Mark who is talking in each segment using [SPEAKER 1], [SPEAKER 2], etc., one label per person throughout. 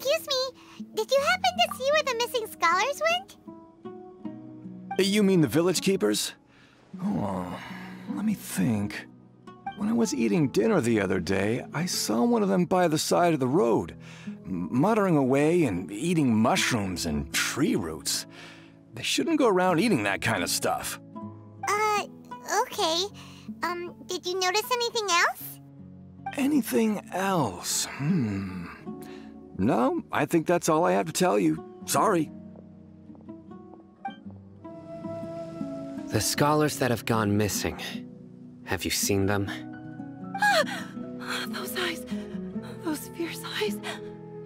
[SPEAKER 1] Excuse me, did you happen to see where the missing scholars went?
[SPEAKER 2] You mean the village keepers? Oh, let me think. When I was eating dinner the other day, I saw one of them by the side of the road, muttering away and eating mushrooms and tree roots. They shouldn't go around eating that kind of stuff.
[SPEAKER 1] Okay. Did you notice anything else?
[SPEAKER 2] Anything else? No, I think that's all I have to tell you. Sorry.
[SPEAKER 3] The scholars that have gone missing. Have you seen them?
[SPEAKER 4] Those eyes. Those fierce eyes.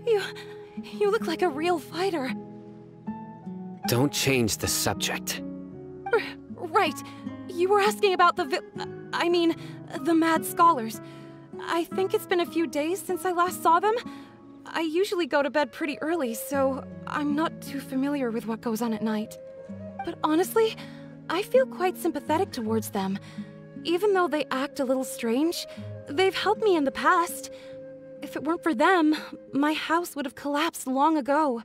[SPEAKER 4] You look like a real fighter.
[SPEAKER 3] Don't change the subject.
[SPEAKER 4] Right. You were asking about the mad scholars. I think it's been a few days since I last saw them. I usually go to bed pretty early, so I'm not too familiar with what goes on at night. But honestly, I feel quite sympathetic towards them. Even though they act a little strange, they've helped me in the past. If it weren't for them, my house would have collapsed long ago.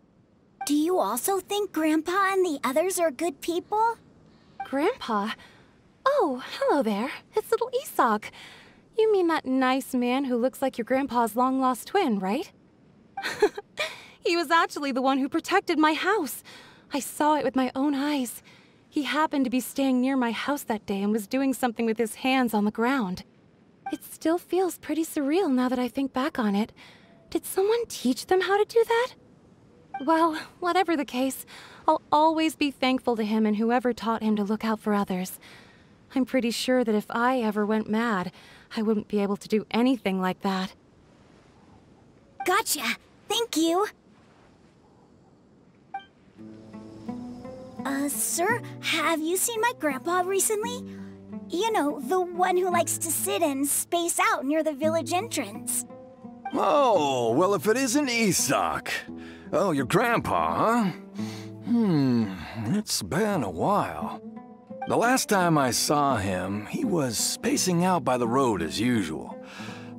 [SPEAKER 1] Do you also think Grandpa and the others are good people?
[SPEAKER 4] Grandpa? Oh, hello there. It's little Isak. You mean that nice man who looks like your grandpa's long-lost twin, right? He was actually the one who protected my house. I saw it with my own eyes. He happened to be staying near my house that day and was doing something with his hands on the ground. It still feels pretty surreal now that I think back on it. Did someone teach them how to do that? Well, whatever the case, I'll always be thankful to him and whoever taught him to look out for others. I'm pretty sure that if I ever went mad, I wouldn't be able to do anything like that.
[SPEAKER 1] Gotcha. Thank you. Sir, have you seen my grandpa recently? You know, the one who likes to sit and space out near the village entrance.
[SPEAKER 2] Oh, well, if it isn't Isak. Oh, your grandpa, huh? It's been a while. The last time I saw him, he was spacing out by the road as usual.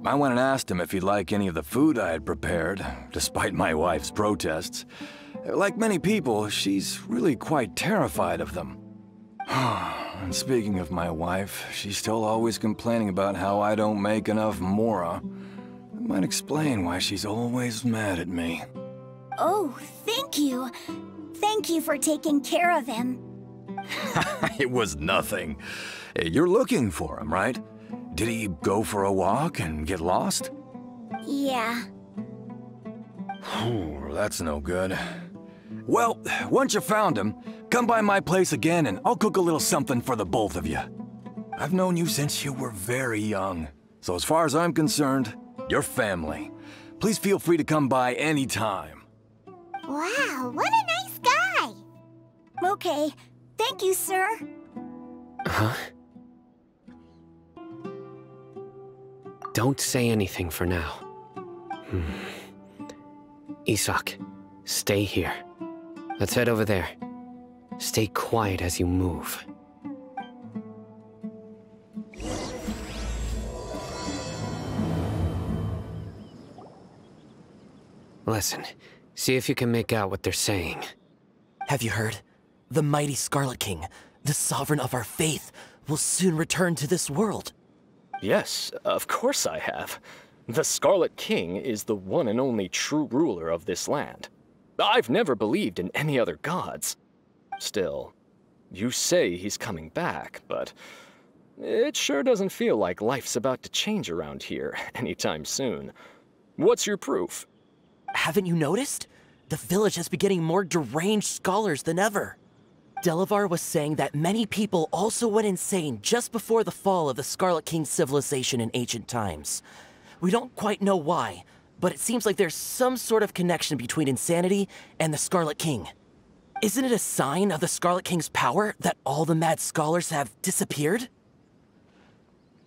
[SPEAKER 2] I went and asked him if he'd like any of the food I had prepared, despite my wife's protests. Like many people, she's really quite terrified of them. And speaking of my wife, she's still always complaining about how I don't make enough mora. That might explain why she's always mad at me.
[SPEAKER 1] Oh, thank you. Thank you for taking care of him.
[SPEAKER 2] It was nothing. You're looking for him, right? Did he go for a walk and get lost?
[SPEAKER 1] Yeah.
[SPEAKER 2] That's no good. Well, once you found him, come by my place again and I'll cook a little something for the both of you. I've known you since you were very young, so as far as I'm concerned, you're family. Please feel free to come by anytime.
[SPEAKER 1] Wow, what a nice guy! Okay, thank you, sir.
[SPEAKER 3] Huh? Don't say anything for now. Isak, stay here. Let's head over there. Stay quiet as you move. Listen, see if you can make out what they're saying.
[SPEAKER 5] Have you heard? The mighty Scarlet King, the sovereign of our faith, will soon return to this world.
[SPEAKER 6] Yes, of course I have. The Scarlet King is the one and only true ruler of this land. I've never believed in any other gods. Still, you say he's coming back, but it sure doesn't feel like life's about to change around here anytime soon. What's your proof?
[SPEAKER 5] Haven't you noticed? The village has been getting more deranged scholars than ever. Delavar was saying that many people also went insane just before the fall of the Scarlet King's civilization in ancient times. We don't quite know why, but it seems like there's some sort of connection between insanity and the Scarlet King. Isn't it a sign of the Scarlet King's power that all the mad scholars have disappeared?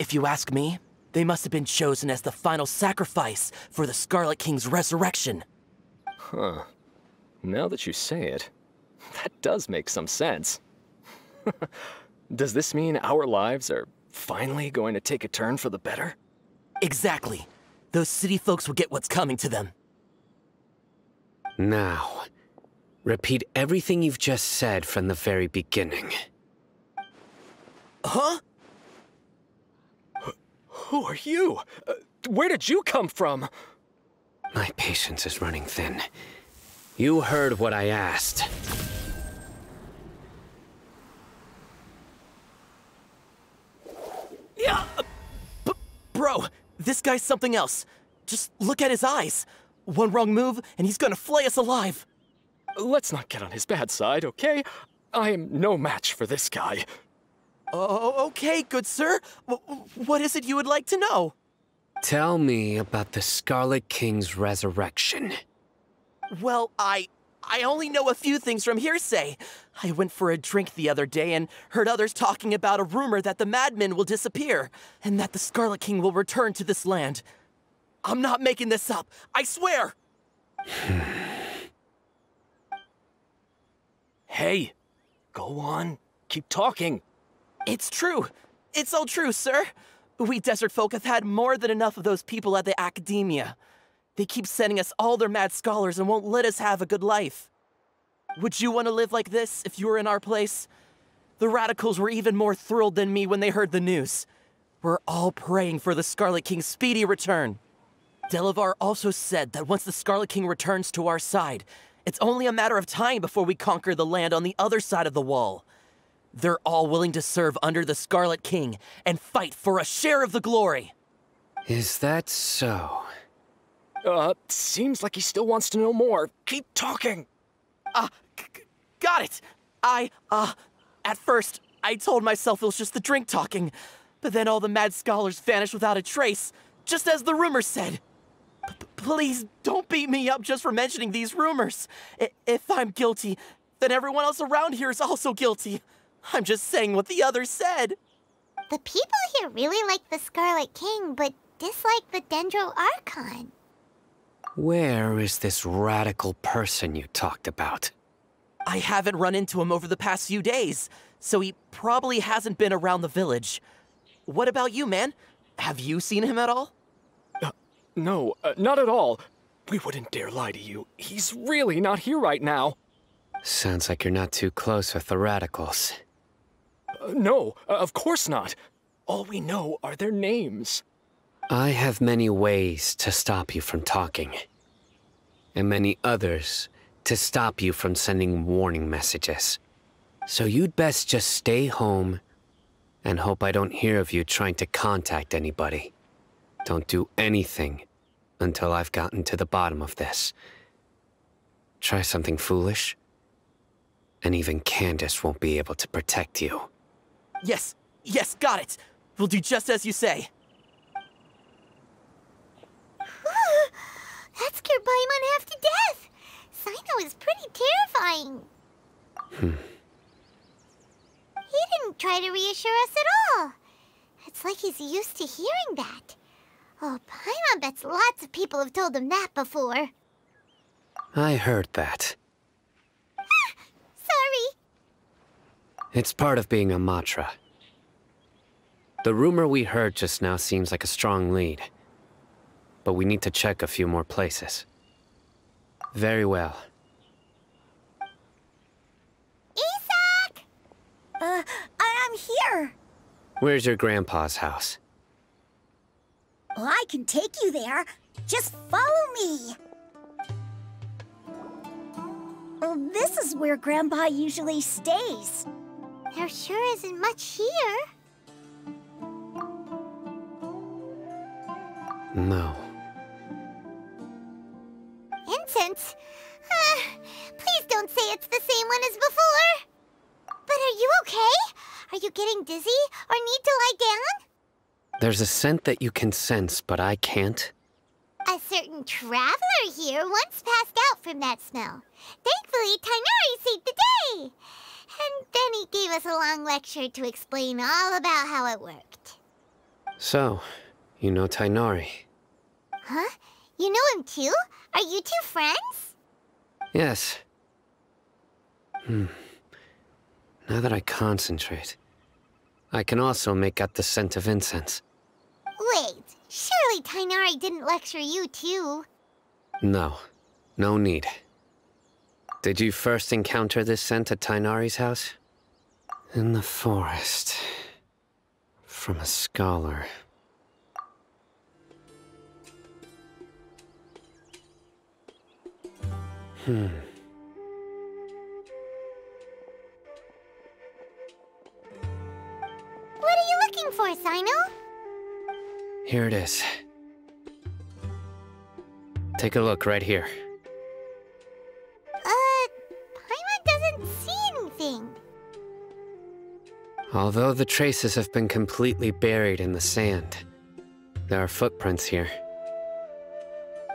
[SPEAKER 5] If you ask me, they must have been chosen as the final sacrifice for the Scarlet King's resurrection.
[SPEAKER 6] Huh. Now that you say it, that does make some sense. Does this mean our lives are finally going to take a turn for the better?
[SPEAKER 5] Exactly. Those city folks will get what's coming to them.
[SPEAKER 3] Now, repeat everything you've just said from the very beginning.
[SPEAKER 5] Huh?
[SPEAKER 6] Who are you? Where did you come from?
[SPEAKER 3] My patience is running thin. You heard what I asked.
[SPEAKER 5] Yeah! Bro, this guy's something else. Just look at his eyes. One wrong move, and he's gonna flay us alive.
[SPEAKER 6] Let's not get on his bad side, okay? I am no match for this guy.
[SPEAKER 5] Oh, okay, good sir. What is it you would like to know?
[SPEAKER 3] Tell me about the Scarlet King's resurrection.
[SPEAKER 5] Well, I only know a few things from hearsay. I went for a drink the other day and heard others talking about a rumor that the madmen will disappear, and that the Scarlet King will return to this land. I'm not making this up, I swear!
[SPEAKER 6] Hey, go on. Keep talking.
[SPEAKER 5] It's true. It's all true, sir. We desert folk have had more than enough of those people at the academia. They keep sending us all their mad scholars and won't let us have a good life. Would you want to live like this if you were in our place? The radicals were even more thrilled than me when they heard the news. We're all praying for the Scarlet King's speedy return. Delavar also said that once the Scarlet King returns to our side, it's only a matter of time before we conquer the land on the other side of the wall. They're all willing to serve under the Scarlet King and fight for a share of the glory.
[SPEAKER 3] Is that so?
[SPEAKER 6] Seems like he still wants to know more. Keep talking.
[SPEAKER 5] Got it. At first, I told myself it was just the drink talking, but then all the mad scholars vanished without a trace, just as the rumors said. Please don't beat me up just for mentioning these rumors. If I'm guilty, then everyone else around here is also guilty. I'm just saying what the others said.
[SPEAKER 7] The people here really like the Scarlet King, but dislike the Dendro Archon.
[SPEAKER 3] Where is this radical person you talked about?
[SPEAKER 5] I haven't run into him over the past few days, so he probably hasn't been around the village. What about you, man? Have you seen him at all?
[SPEAKER 6] No, not at all. We wouldn't dare lie to you. He's really not here right now.
[SPEAKER 3] Sounds like you're not too close with the radicals.
[SPEAKER 6] No, of course not. All we know are their names.
[SPEAKER 3] I have many ways to stop you from talking. And many others to stop you from sending warning messages. So you'd best just stay home and hope I don't hear of you trying to contact anybody. Don't do anything until I've gotten to the bottom of this. Try something foolish, and even Candace won't be able to protect you.
[SPEAKER 5] Yes, got it. We'll do just as you say.
[SPEAKER 7] That scared Paimon half to death. Cyno is pretty terrifying. He didn't try to reassure us at all. It's like he's used to hearing that. Oh, Paimon bets lots of people have told him that before.
[SPEAKER 3] I heard that.
[SPEAKER 7] Sorry.
[SPEAKER 3] It's part of being a Matra. The rumor we heard just now seems like a strong lead. But we need to check a few more places. Very well.
[SPEAKER 7] Isak!
[SPEAKER 1] I'm here.
[SPEAKER 3] Where's your grandpa's house?
[SPEAKER 1] Well, I can take you there. Just follow me. Well, this is where Grandpa usually stays.
[SPEAKER 7] There sure isn't much here.
[SPEAKER 3] No.
[SPEAKER 7] Incense? Please don't say it's the same one as before. But are you okay? Are you getting dizzy or need to lie down?
[SPEAKER 3] There's a scent that you can sense, but I can't.
[SPEAKER 7] A certain traveler here once passed out from that smell. Thankfully, Tighnari saved the day. And then he gave us a long lecture to explain all about how it worked.
[SPEAKER 3] So, you know Tighnari?
[SPEAKER 7] Huh? You know him too? Are you two friends?
[SPEAKER 3] Yes. Now that I concentrate, I can also make out the scent of incense.
[SPEAKER 7] Wait, surely Tighnari didn't lecture you too?
[SPEAKER 3] No, no need. Did you first encounter this scent at Tighnari's house? In the forest. From a scholar.
[SPEAKER 7] What are you looking for, Cyno?
[SPEAKER 3] Here it is. Take a look right here.
[SPEAKER 7] Paimon doesn't see anything.
[SPEAKER 3] Although the traces have been completely buried in the sand, there are footprints here.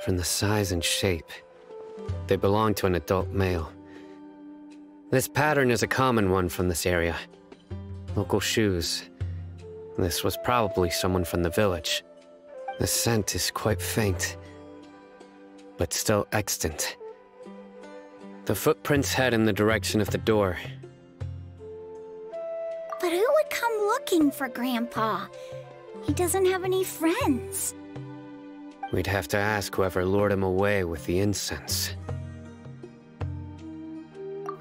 [SPEAKER 3] From the size and shape, they belong to an adult male. This pattern is a common one from this area. Local shoes. This was probably someone from the village. The scent is quite faint, but still extant. The footprints head in the direction of the door.
[SPEAKER 1] But who would come looking for Grandpa? He doesn't have any friends.
[SPEAKER 3] We'd have to ask whoever lured him away with the incense.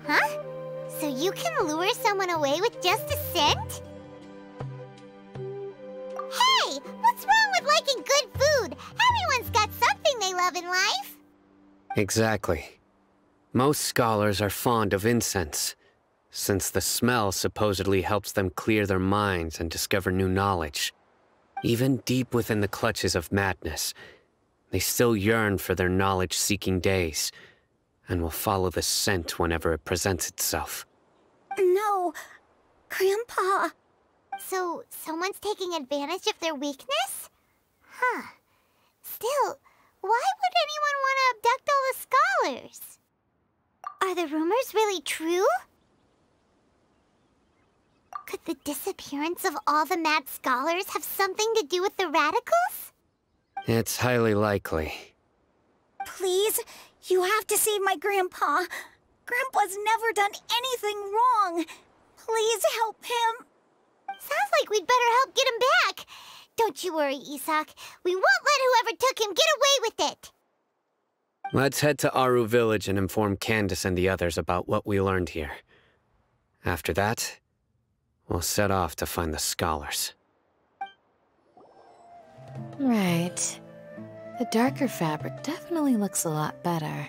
[SPEAKER 7] Huh? So you can lure someone away with just a scent? Hey! What's wrong with liking good food? Everyone's got something they love in life.
[SPEAKER 3] Exactly. Most scholars are fond of incense, since the smell supposedly helps them clear their minds and discover new knowledge. Even deep within the clutches of madness, they still yearn for their knowledge-seeking days, and will follow the scent whenever it presents itself.
[SPEAKER 1] No, Grandpa.
[SPEAKER 7] So, someone's taking advantage of their weakness? Huh. Still, why would anyone want to abduct all the scholars? Are the rumors really true? Could the disappearance of all the mad scholars have something to do with the radicals?
[SPEAKER 3] It's highly likely.
[SPEAKER 1] Please, you have to save my Grandpa. Grandpa's never done anything wrong. Please help him.
[SPEAKER 7] Sounds like we'd better help get him back. Don't you worry, Isak. We won't let whoever took him get away with it.
[SPEAKER 3] Let's head to Aru Village and inform Candace and the others about what we learned here. After that, we'll set off to find the scholars.
[SPEAKER 8] Right. The darker fabric definitely looks a lot better.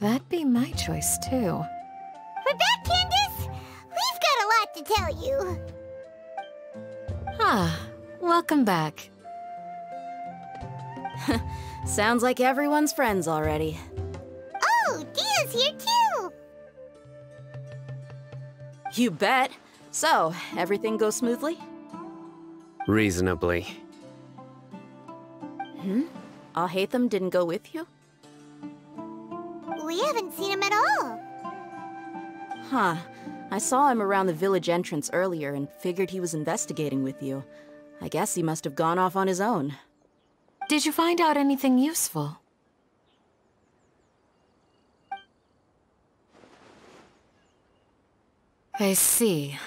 [SPEAKER 8] That'd be my choice, too.
[SPEAKER 7] We're back, Candace! We've got a lot to tell you.
[SPEAKER 8] Ah, welcome back.
[SPEAKER 9] Sounds like everyone's friends already.
[SPEAKER 7] Oh, Dia's here too!
[SPEAKER 9] You bet. So, everything goes smoothly?
[SPEAKER 3] Reasonably.
[SPEAKER 9] Alhaitham didn't go with you?
[SPEAKER 7] We haven't seen him at all.
[SPEAKER 9] Huh. I saw him around the village entrance earlier and figured he was investigating with you. I guess he must have gone off on his own.
[SPEAKER 8] Did you find out anything useful? I see.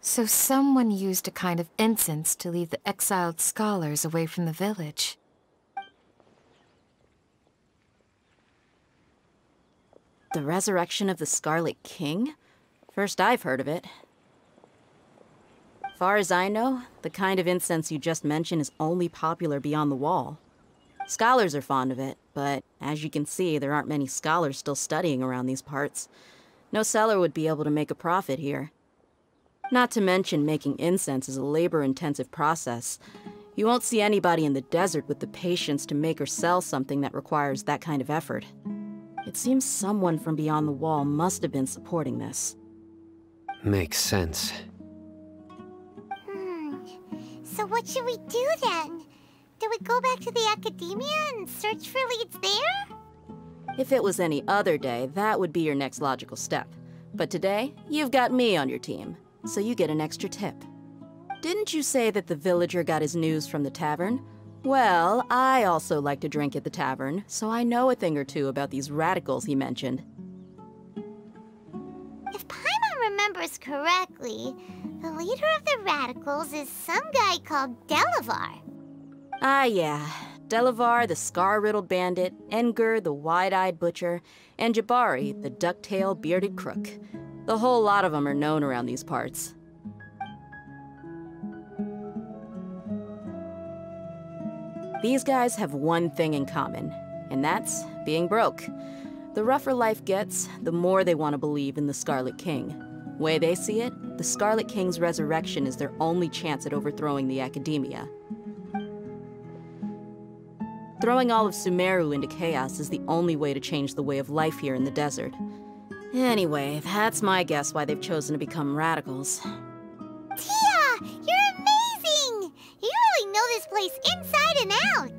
[SPEAKER 8] So someone used a kind of incense to lead the exiled scholars away from the village.
[SPEAKER 9] The resurrection of the Scarlet King? First I've heard of it. Far as I know, the kind of incense you just mentioned is only popular beyond the wall. Scholars are fond of it, but as you can see, there aren't many scholars still studying around these parts. No seller would be able to make a profit here. Not to mention, making incense is a labor-intensive process. You won't see anybody in the desert with the patience to make or sell something that requires that kind of effort. It seems someone from beyond the wall must have been supporting this.
[SPEAKER 3] Makes sense.
[SPEAKER 7] So what should we do then? Do we go back to the academia and search for leads there?
[SPEAKER 9] If it was any other day, that would be your next logical step. But today, you've got me on your team, so you get an extra tip. Didn't you say that the villager got his news from the tavern? Well, I also like to drink at the tavern, so I know a thing or two about these radicals he mentioned.
[SPEAKER 7] If Paimon remembers correctly, the leader of the radicals is some guy called Delavar.
[SPEAKER 9] Ah, yeah. Delavar, the scar-riddled bandit, Engur, the wide-eyed butcher, and Jabari, the duck-tailed bearded crook. The whole lot of them are known around these parts. These guys have one thing in common, and that's being broke. The rougher life gets, the more they want to believe in the Scarlet King. Way they see it, the Scarlet King's resurrection is their only chance at overthrowing the Academia. Throwing all of Sumeru into chaos is the only way to change the way of life here in the desert. Anyway, that's my guess why they've chosen to become radicals.
[SPEAKER 7] Dehya! You're amazing! You really know this place inside and out!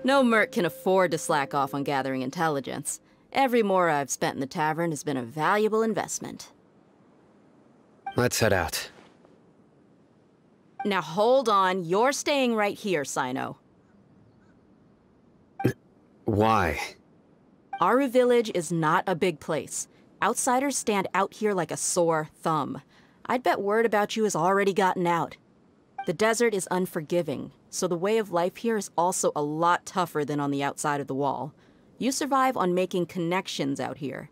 [SPEAKER 9] No merc can afford to slack off on gathering intelligence. Every mora I've spent in the tavern has been a valuable investment.
[SPEAKER 3] Let's head out.
[SPEAKER 9] Now hold on, you're staying right here, Cyno.
[SPEAKER 3] Why?
[SPEAKER 9] Aru Village is not a big place. Outsiders stand out here like a sore thumb. I'd bet word about you has already gotten out. The desert is unforgiving, so the way of life here is also a lot tougher than on the outside of the wall. You survive on making connections out here.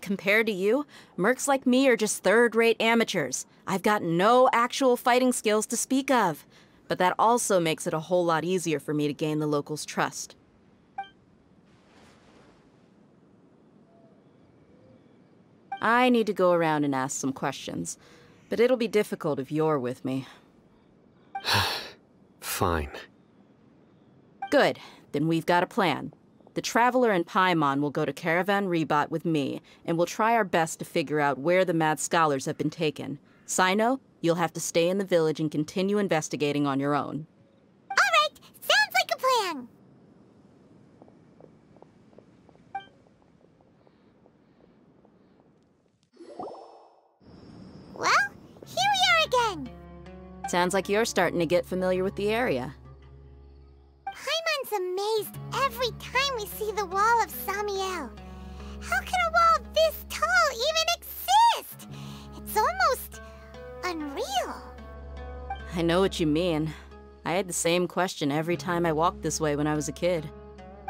[SPEAKER 9] Compared to you, mercs like me are just third-rate amateurs. I've got no actual fighting skills to speak of. But that also makes it a whole lot easier for me to gain the locals' trust. I need to go around and ask some questions, but it'll be difficult if you're with me.
[SPEAKER 3] Fine.
[SPEAKER 9] Good. Then we've got a plan. The Traveler and Paimon will go to Caravan Rebot with me, and we'll try our best to figure out where the mad scholars have been taken. Cyno, you'll have to stay in the village and continue investigating on your own.
[SPEAKER 7] All right! Sounds like a plan! Well, here we are again!
[SPEAKER 9] Sounds like you're starting to get familiar with the area.
[SPEAKER 7] Paimon's amazed every time we see the wall of Samiel. How can a wall this tall even exist? It's almost unreal.
[SPEAKER 9] I know what you mean. I had the same question every time I walked this way when I was a kid.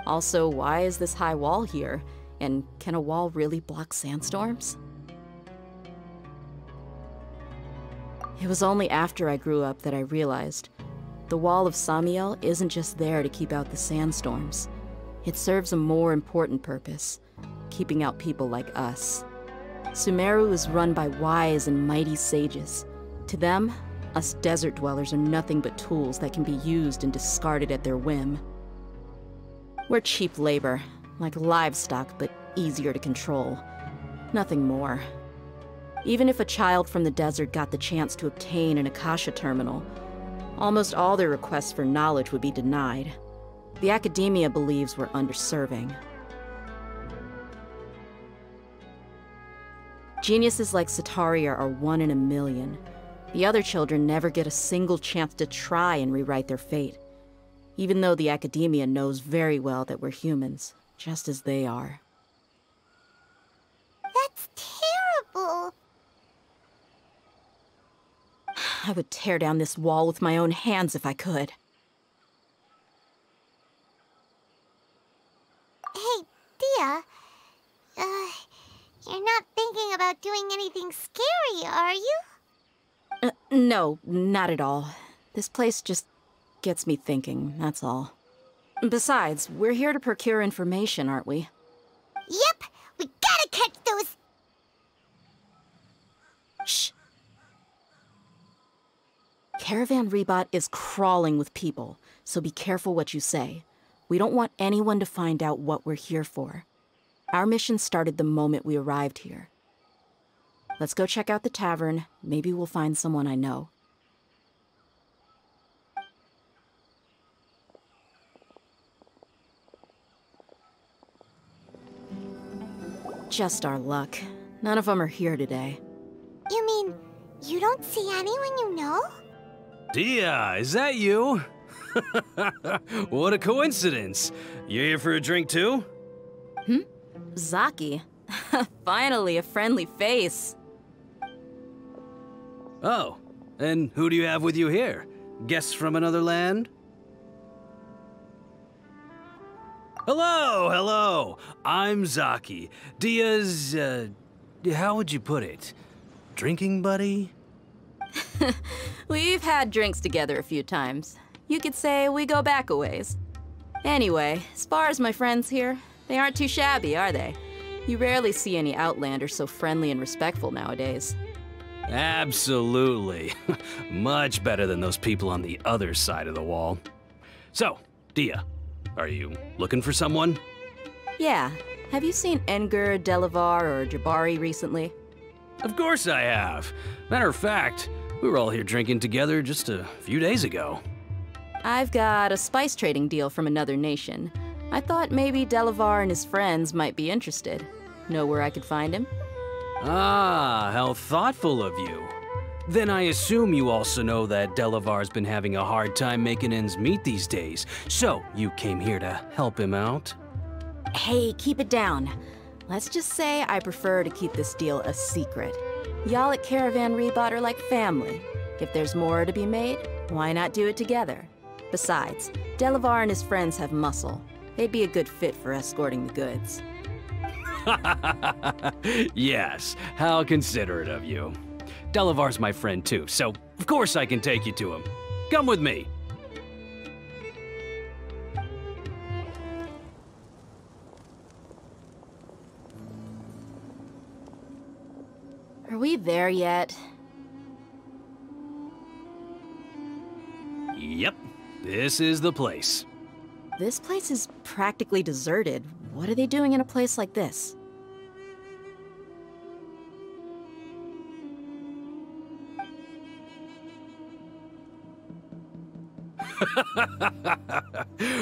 [SPEAKER 9] Also, why is this high wall here? And can a wall really block sandstorms? It was only after I grew up that I realized the wall of Samiel isn't just there to keep out the sandstorms. It serves a more important purpose, keeping out people like us. Sumeru is run by wise and mighty sages. To them, us desert dwellers are nothing but tools that can be used and discarded at their whim. We're cheap labor, like livestock, but easier to control. Nothing more. Even if a child from the desert got the chance to obtain an Akasha terminal, almost all their requests for knowledge would be denied. The Academia believes we're underserving. Geniuses like Sataria are 1 in a million. The other children never get a single chance to try and rewrite their fate, even though the Academia knows very well that we're humans, just as they are.
[SPEAKER 7] That's terrible.
[SPEAKER 9] I would tear down this wall with my own hands if I could.
[SPEAKER 7] Hey, Dehya. You're not thinking about doing anything scary, are you?
[SPEAKER 9] No, not at all. This place just gets me thinking, that's all. Besides, we're here to procure information, aren't we?
[SPEAKER 7] Yep, we gotta catch those...
[SPEAKER 9] Shh. Caravan Rebot is crawling with people, so be careful what you say. We don't want anyone to find out what we're here for. Our mission started the moment we arrived here. Let's go check out the tavern. Maybe we'll find someone I know. Just our luck. None of them are here today.
[SPEAKER 7] You mean, you don't see anyone you know?
[SPEAKER 10] Dehya, is that you? What a coincidence. You here for a drink too?
[SPEAKER 9] Zaki? Finally, a friendly face.
[SPEAKER 10] Oh, and who do you have with you here? Guests from another land? Hello, hello. I'm Zaki. Dia's, how would you put it? Drinking buddy?
[SPEAKER 9] We've had drinks together a few times. You could say we go back a ways. Anyway, as far as my friends here, they aren't too shabby, are they? You rarely see any Outlanders so friendly and respectful nowadays.
[SPEAKER 10] Absolutely. Much better than those people on the other side of the wall. So, Dehya, are you looking for someone?
[SPEAKER 9] Yeah. Have you seen Engur, Delavar, or Jabari recently?
[SPEAKER 10] Of course I have. Matter of fact, we were all here drinking together just a few days ago.
[SPEAKER 9] I've got a spice trading deal from another nation. I thought maybe Delavar and his friends might be interested. Know where I could find him?
[SPEAKER 10] Ah, how thoughtful of you. Then I assume you also know that Delavar's been having a hard time making ends meet these days, so you came here to help him out?
[SPEAKER 9] Hey, keep it down. Let's just say I prefer to keep this deal a secret. Y'all at Caravan Rebot are like family. If there's more to be made, why not do it together? Besides, Delavar and his friends have muscle. They'd be a good fit for escorting the goods.
[SPEAKER 10] Yes, how considerate of you. Delavar's my friend too, so of course I can take you to him. Come with me.
[SPEAKER 9] Are we there yet?
[SPEAKER 10] Yep, this is the place.
[SPEAKER 9] This place is practically deserted. What are they doing in a place like this?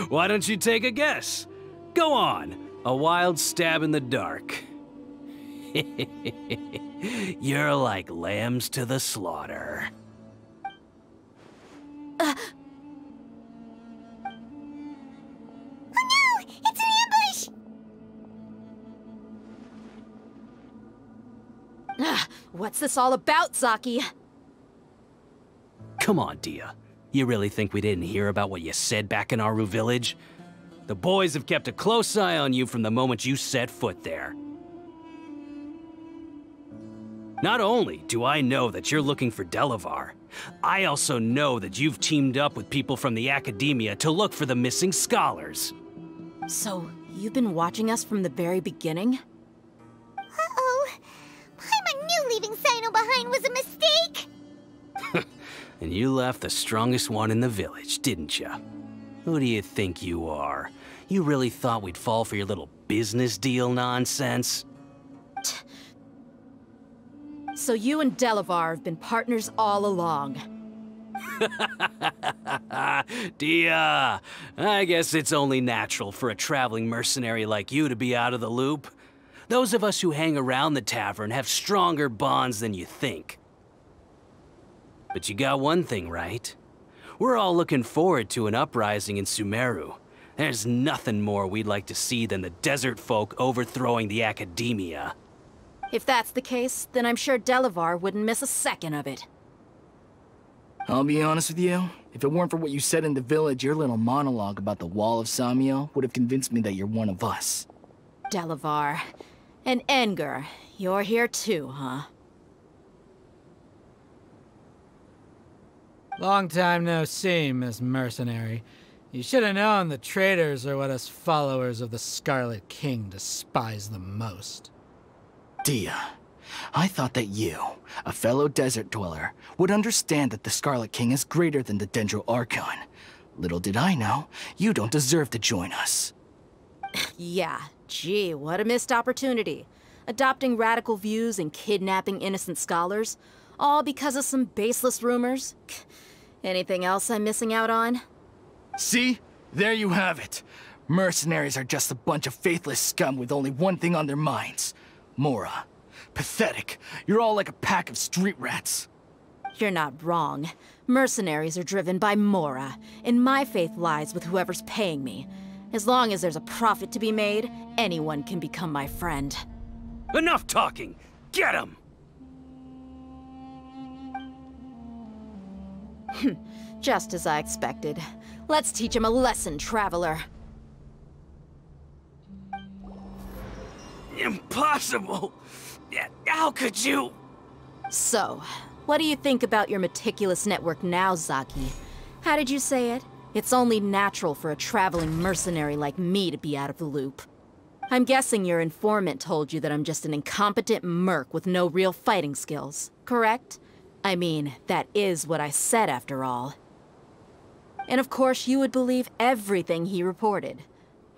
[SPEAKER 10] Why don't you take a guess? Go on, a wild stab in the dark. You're like lambs to the slaughter.
[SPEAKER 9] What's this all about, Zaki?
[SPEAKER 10] Come on, Dehya. You really think we didn't hear about what you said back in Aru village? The boys have kept a close eye on you from the moment you set foot there. Not only do I know that you're looking for Delavar, I also know that you've teamed up with people from the Academia to look for the missing scholars.
[SPEAKER 9] So, you've been watching us from the very beginning?
[SPEAKER 7] Uh-oh. Paimon knew leaving Cyno behind was a mistake!
[SPEAKER 10] And you left the strongest one in the village, didn't you? Who do you think you are? You really thought we'd fall for your little business deal nonsense?
[SPEAKER 9] So you and Delavar have been partners all along.
[SPEAKER 10] Dehya, I guess it's only natural for a traveling mercenary like you to be out of the loop. Those of us who hang around the tavern have stronger bonds than you think. But you got one thing right. We're all looking forward to an uprising in Sumeru. There's nothing more we'd like to see than the desert folk overthrowing the Academia.
[SPEAKER 9] If that's the case, then I'm sure Delavar wouldn't miss a second of it.
[SPEAKER 11] I'll be honest with you. If it weren't for what you said in the village, your little monologue about the Wall of Samiel would have convinced me that you're one of us.
[SPEAKER 9] Delavar. And Engur. You're here too, huh?
[SPEAKER 12] Long time no see, Miss Mercenary. You should have known the traitors are what us followers of the Scarlet King despise the most.
[SPEAKER 11] Dehya, I thought that you, a fellow desert dweller, would understand that the Scarlet King is greater than the Dendro Archon. Little did I know, you don't deserve to join us.
[SPEAKER 9] Yeah, gee, what a missed opportunity. Adopting radical views and kidnapping innocent scholars, all because of some baseless rumors. Anything else I'm missing out on?
[SPEAKER 11] See? There you have it. Mercenaries are just a bunch of faithless scum with only one thing on their minds. Mora. Pathetic. You're all like a pack of street rats.
[SPEAKER 9] You're not wrong. Mercenaries are driven by Mora, and my faith lies with whoever's paying me. As long as there's a profit to be made, anyone can become my friend.
[SPEAKER 10] Enough talking! Get him!
[SPEAKER 9] Just as I expected. Let's teach him a lesson, Traveler.
[SPEAKER 10] Impossible! How could you?
[SPEAKER 9] So, what do you think about your meticulous network now, Zaki? How did you say it? It's only natural for a traveling mercenary like me to be out of the loop. I'm guessing your informant told you that I'm just an incompetent merc with no real fighting skills, correct? I mean, that is what I said after all. And of course you would believe everything he reported.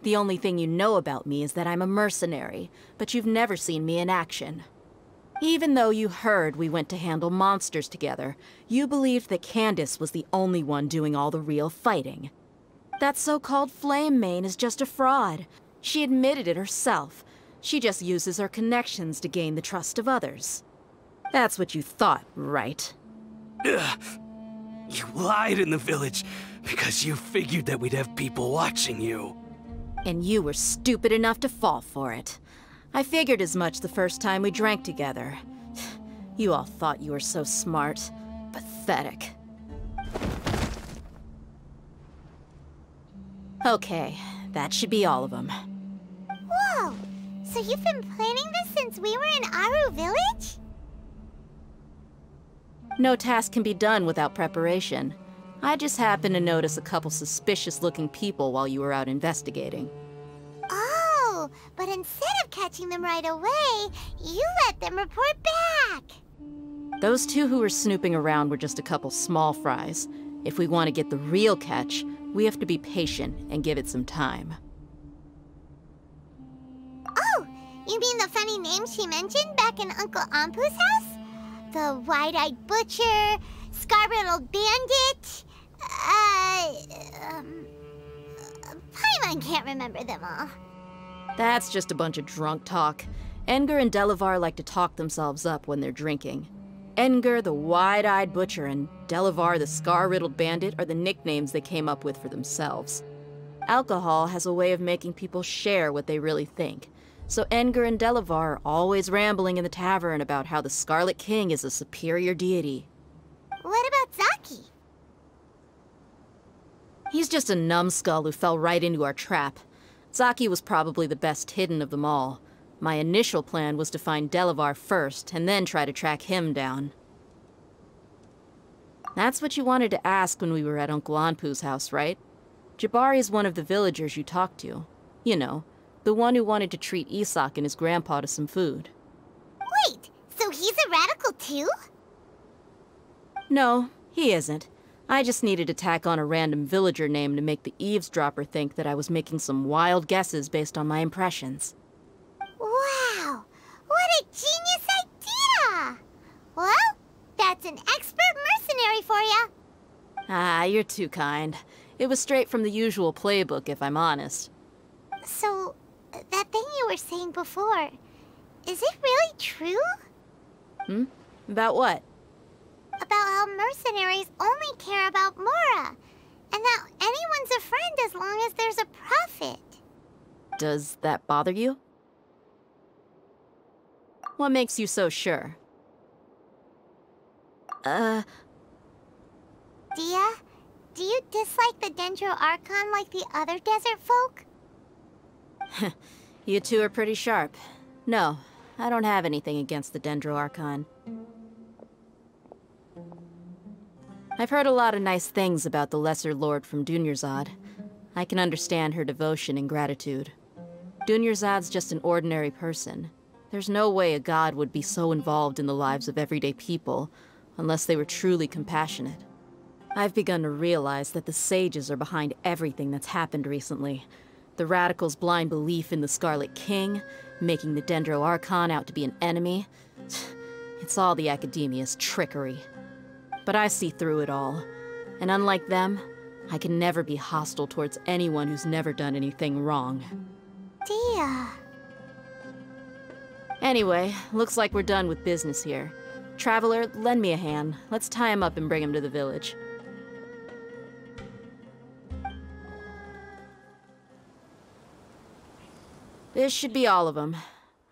[SPEAKER 9] The only thing you know about me is that I'm a mercenary, but you've never seen me in action. Even though you heard we went to handle monsters together, you believed that Candace was the only one doing all the real fighting. That so-called Flame Mane is just a fraud. She admitted it herself. She just uses her connections to gain the trust of others. That's what you thought, right?
[SPEAKER 10] Ugh. You lied in the village because you figured that we'd have people watching you.
[SPEAKER 9] And you were stupid enough to fall for it. I figured as much the first time we drank together. You all thought you were so smart. Pathetic. Okay, that should be all of them.
[SPEAKER 7] Whoa! So you've been planning this since we were in Aru Village?
[SPEAKER 9] No task can be done without preparation. I just happened to notice a couple suspicious-looking people while you were out investigating.
[SPEAKER 7] Oh, but instead of catching them right away, you let them report back!
[SPEAKER 9] Those two who were snooping around were just a couple small fries. If we want to get the real catch, we have to be patient and give it some time.
[SPEAKER 7] Oh, you mean the funny name she mentioned back in Uncle Ampu's house? The wide-eyed butcher, scar-riddled bandit, Paimon can't remember them all.
[SPEAKER 9] That's just a bunch of drunk talk. Engar and Delavar like to talk themselves up when they're drinking. Engar, the wide-eyed butcher, and Delavar, the scar-riddled bandit, are the nicknames they came up with for themselves. Alcohol has a way of making people share what they really think. So Engar and Delavar are always rambling in the tavern about how the Scarlet King is a superior deity.
[SPEAKER 7] What about Zaki?
[SPEAKER 9] He's just a numbskull who fell right into our trap. Zaki was probably the best hidden of them all. My initial plan was to find Delavar first, and then try to track him down. That's what you wanted to ask when we were at Uncle Anpu's house, right? Jabari's one of the villagers you talked to. You know, the one who wanted to treat Isak and his grandpa to some food.
[SPEAKER 7] Wait, so he's a radical too?
[SPEAKER 9] No, he isn't. I just needed to tack on a random villager name to make the eavesdropper think that I was making some wild guesses based on my impressions.
[SPEAKER 7] Wow, what a genius idea! Well, that's an expert mercenary for you.
[SPEAKER 9] Ah, you're too kind. It was straight from the usual playbook, if I'm honest.
[SPEAKER 7] So, that thing you were saying before, is it really true?
[SPEAKER 9] Hmm? About what?
[SPEAKER 7] About how mercenaries only care about Mora, and that anyone's a friend as long as there's a profit.
[SPEAKER 9] Does that bother you? What makes you so sure?
[SPEAKER 7] Dehya, do you dislike the Dendro Archon like the other desert folk?
[SPEAKER 9] You two are pretty sharp. No, I don't have anything against the Dendro Archon. I've heard a lot of nice things about the Lesser Lord from Dunyarzad. I can understand her devotion and gratitude. Dunyarzad's just an ordinary person. There's no way a god would be so involved in the lives of everyday people, unless they were truly compassionate. I've begun to realize that the sages are behind everything that's happened recently. The radicals' blind belief in the Scarlet King, making the Dendro Archon out to be an enemy. It's all the academia's trickery. But I see through it all. And unlike them, I can never be hostile towards anyone who's never done anything wrong.
[SPEAKER 7] Dehya.
[SPEAKER 9] Anyway, looks like we're done with business here. Traveler, lend me a hand. Let's tie him up and bring him to the village. This should be all of them.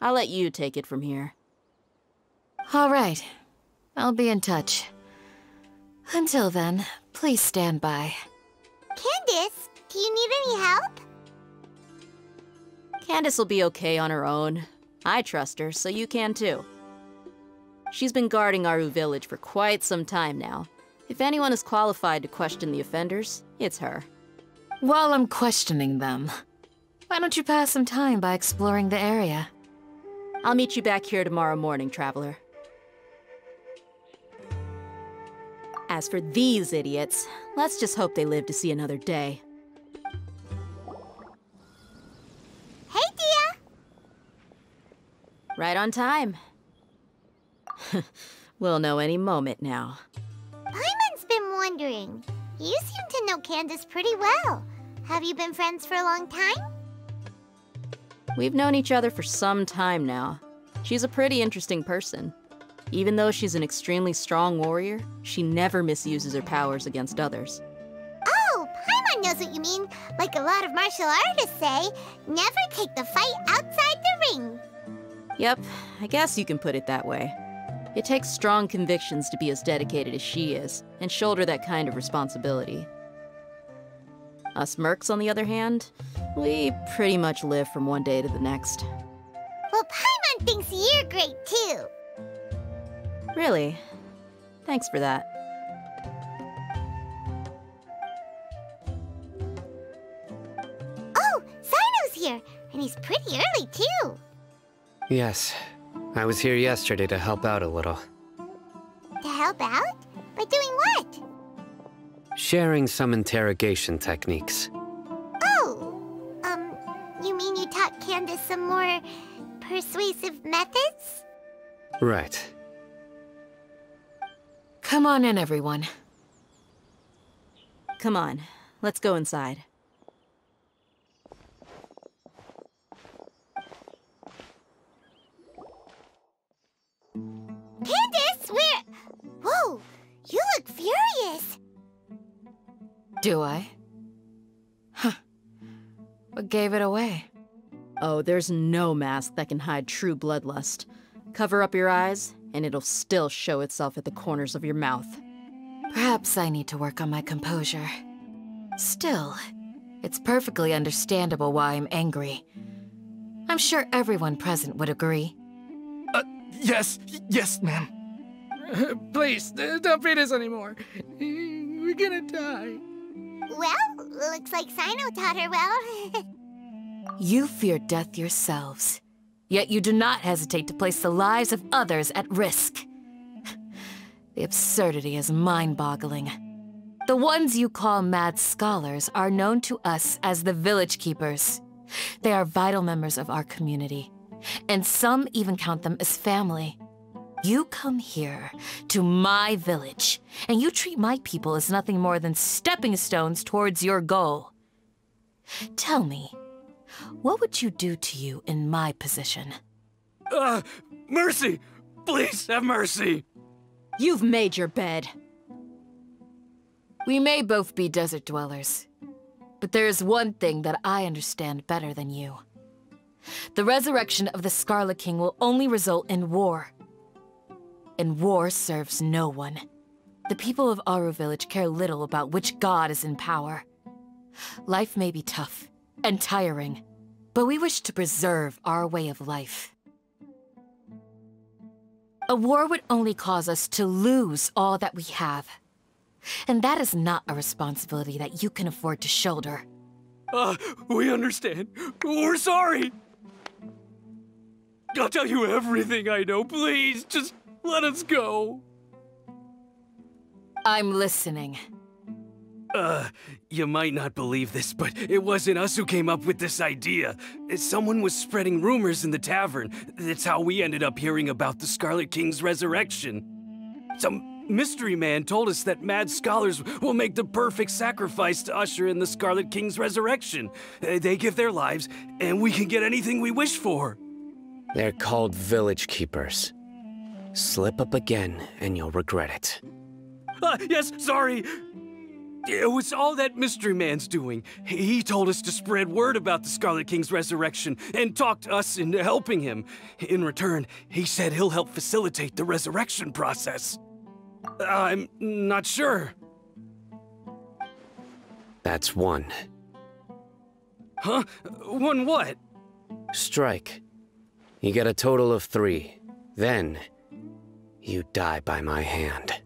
[SPEAKER 9] I'll let you take it from here.
[SPEAKER 8] All right. I'll be in touch. Until then, please stand by.
[SPEAKER 7] Candace, do you need any help?
[SPEAKER 9] Candace will be okay on her own. I trust her, so you can too. She's been guarding Aru Village for quite some time now. If anyone is qualified to question the offenders, it's her.
[SPEAKER 8] While I'm questioning them, why don't you pass some time by exploring the area?
[SPEAKER 9] I'll meet you back here tomorrow morning, Traveler. As for these idiots, let's just hope they live to see another day.
[SPEAKER 7] Hey, Dehya!
[SPEAKER 9] Right on time. We'll know any moment now.
[SPEAKER 7] Paimon's been wondering. You seem to know Candace pretty well. Have you been friends for a long time?
[SPEAKER 9] We've known each other for some time now. She's a pretty interesting person. Even though she's an extremely strong warrior, she never misuses her powers against others.
[SPEAKER 7] Oh, Paimon knows what you mean. Like a lot of martial artists say, never take the fight outside the ring.
[SPEAKER 9] Yep, I guess you can put it that way. It takes strong convictions to be as dedicated as she is, and shoulder that kind of responsibility. Us mercs, on the other hand, we pretty much live from one day to the next.
[SPEAKER 7] Well, Paimon thinks you're great too.
[SPEAKER 9] Really? Thanks for that.
[SPEAKER 7] Oh, Cyno's here, and he's pretty early too.
[SPEAKER 3] Yes. I was here yesterday to help out a little.
[SPEAKER 7] To help out? By doing what?
[SPEAKER 3] Sharing some interrogation techniques.
[SPEAKER 7] Oh, you mean you taught Candace some more persuasive methods?
[SPEAKER 3] Right.
[SPEAKER 8] Come on in, everyone.
[SPEAKER 9] Come on, let's go inside.
[SPEAKER 7] Candace, whoa, you look furious.
[SPEAKER 8] Do I? Huh. What gave it away?
[SPEAKER 9] Oh, there's no mask that can hide true bloodlust. Cover up your eyes, and it'll still show itself at the corners of your mouth.
[SPEAKER 8] Perhaps I need to work on my composure. Still, it's perfectly understandable why I'm angry. I'm sure everyone present would agree.
[SPEAKER 11] Yes, ma'am.
[SPEAKER 12] Please, don't beat us anymore. We're gonna die.
[SPEAKER 7] Well, looks like Cyno taught her well.
[SPEAKER 8] You fear death yourselves, yet you do not hesitate to place the lives of others at risk. The absurdity is mind-boggling. The ones you call mad scholars are known to us as the Village Keepers. They are vital members of our community, and some even count them as family. You come here, to my village, and you treat my people as nothing more than stepping stones towards your goal. Tell me, what would you do to you in my position?
[SPEAKER 10] Mercy! Please, have mercy!
[SPEAKER 9] You've made your bed.
[SPEAKER 8] We may both be desert dwellers, but there is one thing that I understand better than you. The resurrection of the Scarlet King will only result in war. And war serves no one. The people of Aru Village care little about which god is in power. Life may be tough and tiring, but we wish to preserve our way of life. A war would only cause us to lose all that we have. And that is not a responsibility that you can afford to shoulder.
[SPEAKER 10] We understand. We're sorry. I'll tell you everything I know. Please, just let us go.
[SPEAKER 8] I'm listening.
[SPEAKER 10] You might not believe this, but it wasn't us who came up with this idea. Someone was spreading rumors in the tavern. That's how we ended up hearing about the Scarlet King's resurrection. Some mystery man told us that mad scholars will make the perfect sacrifice to usher in the Scarlet King's resurrection. They give their lives, and we can get anything we wish for.
[SPEAKER 3] They're called Village Keepers. Slip up again, and you'll regret it.
[SPEAKER 10] Yes, sorry. It was all that mystery man's doing. He told us to spread word about the Scarlet King's resurrection and talked us into helping him. In return, he said he'll help facilitate the resurrection process. I'm not sure.
[SPEAKER 3] That's one.
[SPEAKER 10] Huh? One what?
[SPEAKER 3] Strike. You get a total of 3. Then, you die by my hand.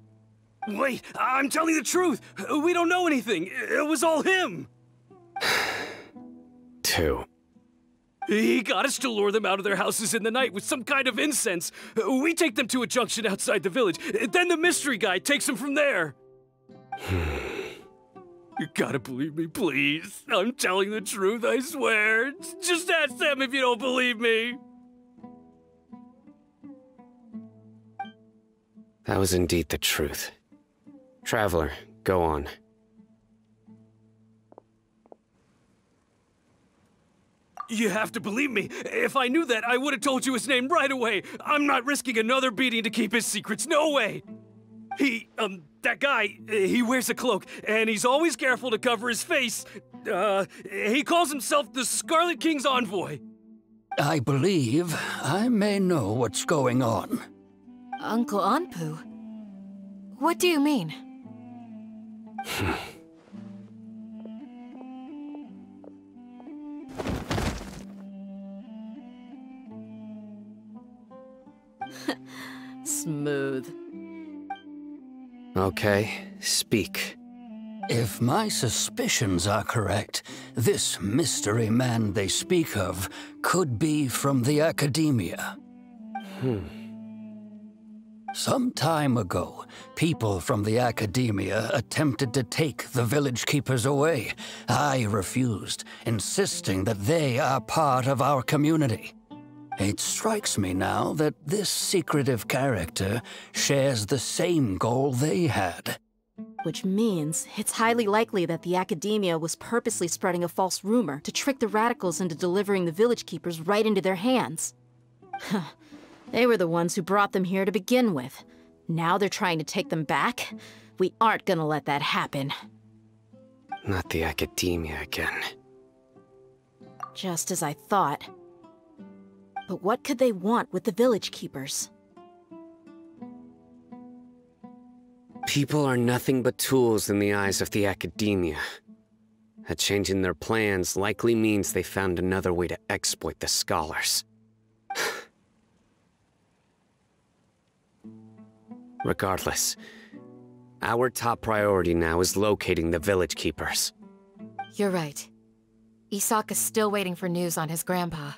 [SPEAKER 10] Wait, I'm telling the truth. We don't know anything. It was all him.
[SPEAKER 3] 2.
[SPEAKER 10] He got us to lure them out of their houses in the night with some kind of incense. We take them to a junction outside the village. Then the mystery guy takes them from there. You gotta believe me, please. I'm telling the truth, I swear. Just ask them if you don't believe me.
[SPEAKER 3] That was indeed the truth. Traveler, go on.
[SPEAKER 10] You have to believe me. If I knew that, I would have told you his name right away. I'm not risking another beating to keep his secrets. No way. That guy, he wears a cloak, and he's always careful to cover his face. He calls himself the Scarlet King's envoy.
[SPEAKER 13] I believe I may know what's going on.
[SPEAKER 8] Uncle Anpu? What do you mean?
[SPEAKER 9] Smooth.
[SPEAKER 3] Okay, speak.
[SPEAKER 13] If my suspicions are correct, this mystery man they speak of could be from the academia. Some time ago, people from the academia attempted to take the village keepers away. I refused, insisting that they are part of our community. It strikes me now that this secretive character shares the same goal they had.
[SPEAKER 9] Which means it's highly likely that the academia was purposely spreading a false rumor to trick the radicals into delivering the village keepers right into their hands. They were the ones who brought them here to begin with. Now they're trying to take them back? We aren't gonna let that happen.
[SPEAKER 3] Not the academia again.
[SPEAKER 9] Just as I thought. But what could they want with the village keepers?
[SPEAKER 3] People are nothing but tools in the eyes of the academia. A change in their plans likely means they found another way to exploit the scholars. Regardless, our top priority now is locating the village keepers.
[SPEAKER 8] You're right. Isak is still waiting for news on his grandpa.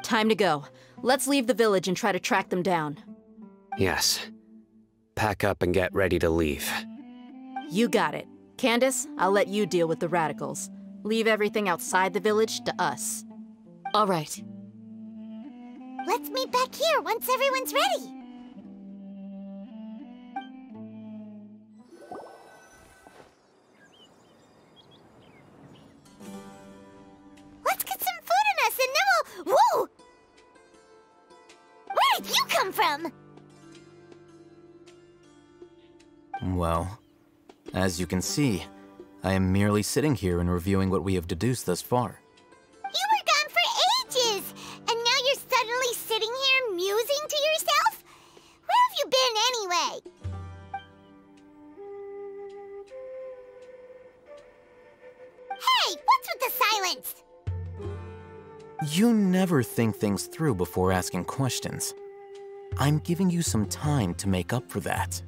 [SPEAKER 9] Time to go. Let's leave the village and try to track them down.
[SPEAKER 3] Yes. Pack up and get ready to leave.
[SPEAKER 9] You got it. Candace, I'll let you deal with the radicals. Leave everything outside the village to us.
[SPEAKER 8] All right.
[SPEAKER 7] Let's meet back here once everyone's ready. Let's get some food in us and then we'll... Whoa! Where did you come from?
[SPEAKER 14] Well, as you can see, I am merely sitting here and reviewing what we have deduced thus far.
[SPEAKER 7] You were gone for ages, and now you're suddenly sitting here musing to yourself? Where have you been anyway? Hey, what's with the silence?
[SPEAKER 14] You never think things through before asking questions. I'm giving you some time to make up for that.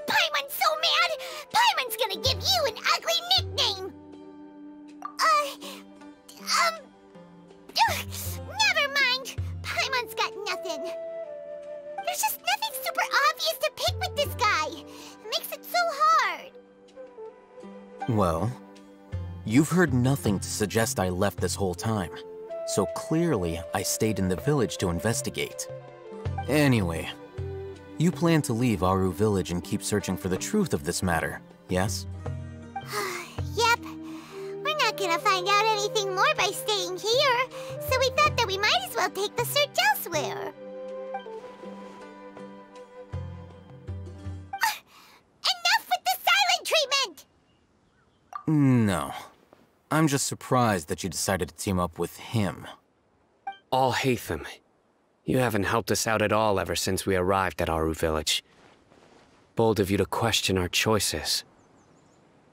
[SPEAKER 7] Paimon's so mad! Paimon's gonna give you an ugly nickname! Never mind! Paimon's got nothing. There's just nothing super obvious to pick with this guy. It makes it so hard.
[SPEAKER 14] Well, you've heard nothing to suggest I left this whole time. So clearly, I stayed in the village to investigate. Anyway, you plan to leave Aru village and keep searching for the truth of this matter, yes?
[SPEAKER 7] Yep. We're not gonna find out anything more by staying here, so we thought that we might as well take the search elsewhere. Enough with the
[SPEAKER 14] No. I'm just surprised that you decided to team up with him.
[SPEAKER 3] Alhaitham, you haven't helped us out at all ever since we arrived at Aru Village. Bold of you to question our choices.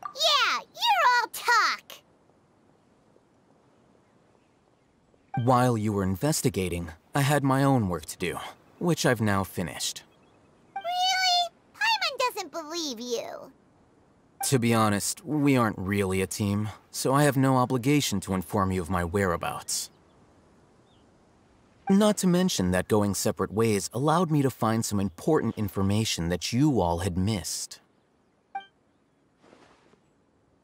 [SPEAKER 7] Yeah, you're all talk.
[SPEAKER 14] While you were investigating, I had my own work to do, which I've now finished.
[SPEAKER 7] Really? Paimon doesn't believe you.
[SPEAKER 14] To be honest, we aren't really a team, so I have no obligation to inform you of my whereabouts. Not to mention that going separate ways allowed me to find some important information that you all had missed.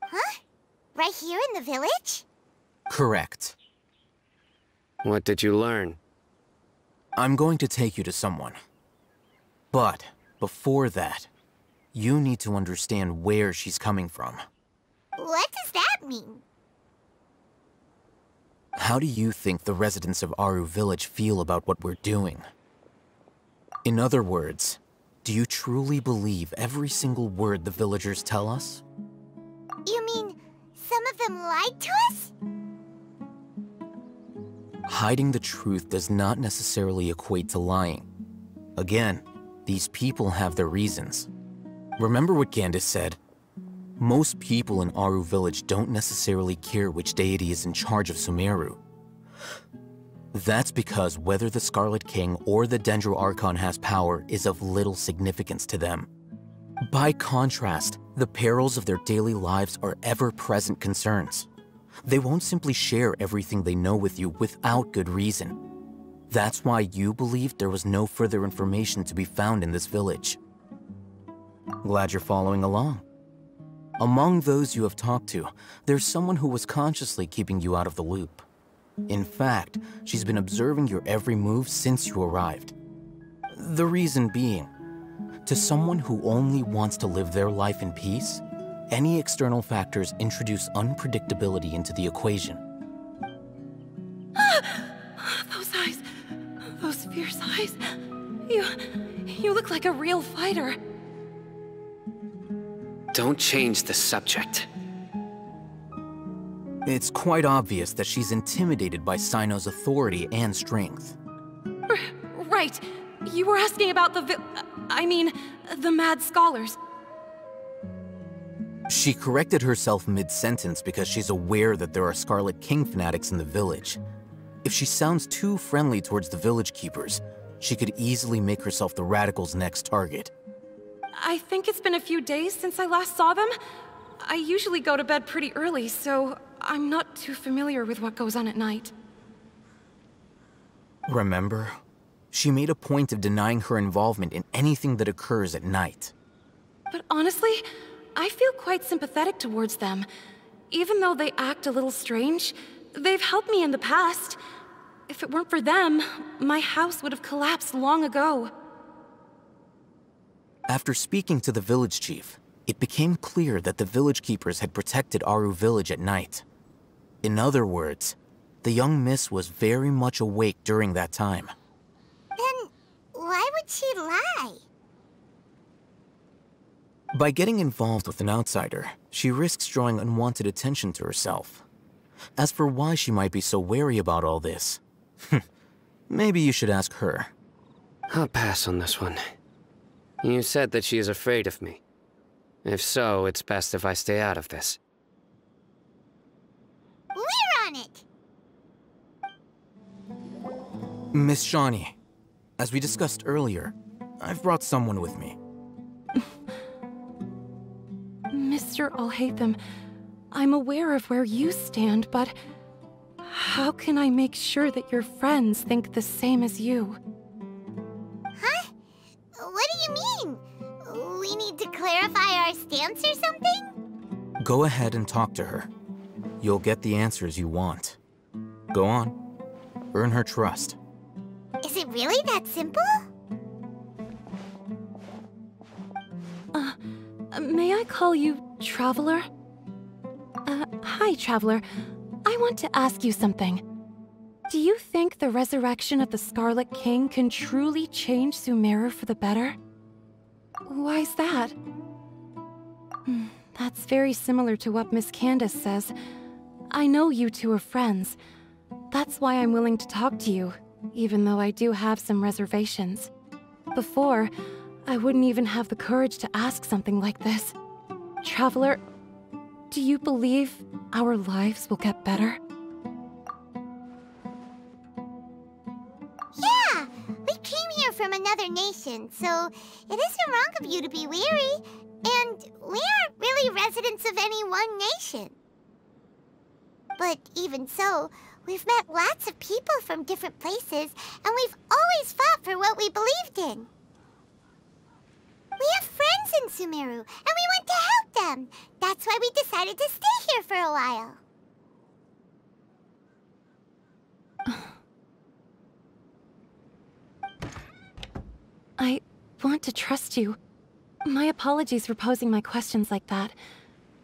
[SPEAKER 7] Huh? Right here in the village?
[SPEAKER 14] Correct.
[SPEAKER 3] What did you learn?
[SPEAKER 14] I'm going to take you to someone. But, before that, you need to understand where she's coming from.
[SPEAKER 7] What does that mean?
[SPEAKER 14] How do you think the residents of Aru Village feel about what we're doing? In other words, do you truly believe every single word the villagers tell us?
[SPEAKER 7] You mean, some of them lied to us?
[SPEAKER 14] Hiding the truth does not necessarily equate to lying. Again, these people have their reasons. Remember what Gandis said? Most people in Aru Village don't necessarily care which deity is in charge of Sumeru. That's because whether the Scarlet King or the Dendro Archon has power is of little significance to them. By contrast, the perils of their daily lives are ever-present concerns. They won't simply share everything they know with you without good reason. That's why you believed there was no further information to be found in this village. Glad you're following along. Among those you have talked to, there's someone who was consciously keeping you out of the loop. In fact, she's been observing your every move since you arrived. The reason being, to someone who only wants to live their life in peace, any external factors introduce unpredictability into the equation.
[SPEAKER 4] Those eyes, those fierce eyes. You look like a real fighter.
[SPEAKER 3] Don't change the subject.
[SPEAKER 14] It's quite obvious that she's intimidated by Cyno's authority and strength.
[SPEAKER 4] Right. You were asking about the the mad scholars.
[SPEAKER 14] She corrected herself mid-sentence because she's aware that there are Scarlet King fanatics in the village. If she sounds too friendly towards the village keepers, she could easily make herself the radicals' next target.
[SPEAKER 4] I think it's been a few days since I last saw them. I usually go to bed pretty early, so I'm not too familiar with what goes on at night.
[SPEAKER 14] Remember? She made a point of denying her involvement in anything that occurs at night.
[SPEAKER 4] But honestly, I feel quite sympathetic towards them. Even though they act a little strange, they've helped me in the past. If it weren't for them, my house would have collapsed long ago.
[SPEAKER 14] After speaking to the village chief, it became clear that the village keepers had protected Aru Village at night. In other words, the young miss was very much awake during that time.
[SPEAKER 7] Then, why would she lie?
[SPEAKER 14] By getting involved with an outsider, she risks drawing unwanted attention to herself. As for why she might be so wary about all this, maybe you should ask her.
[SPEAKER 3] I'll pass on this one. You said that she is afraid of me. If so, it's best if I stay out of this.
[SPEAKER 7] We're on it!
[SPEAKER 14] Miss Shawnee, as we discussed earlier, I've brought someone with me.
[SPEAKER 4] Mr. Alhaitham, I'm aware of where you stand, but how can I make sure that your friends think the same as you?
[SPEAKER 7] Huh? What do you mean? We need to clarify our stance or something?
[SPEAKER 14] Go ahead and talk to her. You'll get the answers you want. Go on. Earn her trust.
[SPEAKER 7] Is it really that simple?
[SPEAKER 4] May I call you Traveler? Hi, Traveler. I want to ask you something. Do you think the resurrection of the Scarlet King can truly change Sumeru for the better? Why's that? That's very similar to what Miss Candace says. I know you two are friends. That's why I'm willing to talk to you, even though I do have some reservations. Before, I wouldn't even have the courage to ask something like this. Traveler, do you believe our lives will get better?
[SPEAKER 7] Yeah! We came here from another nation, so it isn't wrong of you to be weary. And we aren't really residents of any one nation. But even so, we've met lots of people from different places, and we've always fought for what we believed in. We have friends in Sumeru, and we want to help them. That's why we decided to stay here for a while.
[SPEAKER 4] I want to trust you. My apologies for posing my questions like that.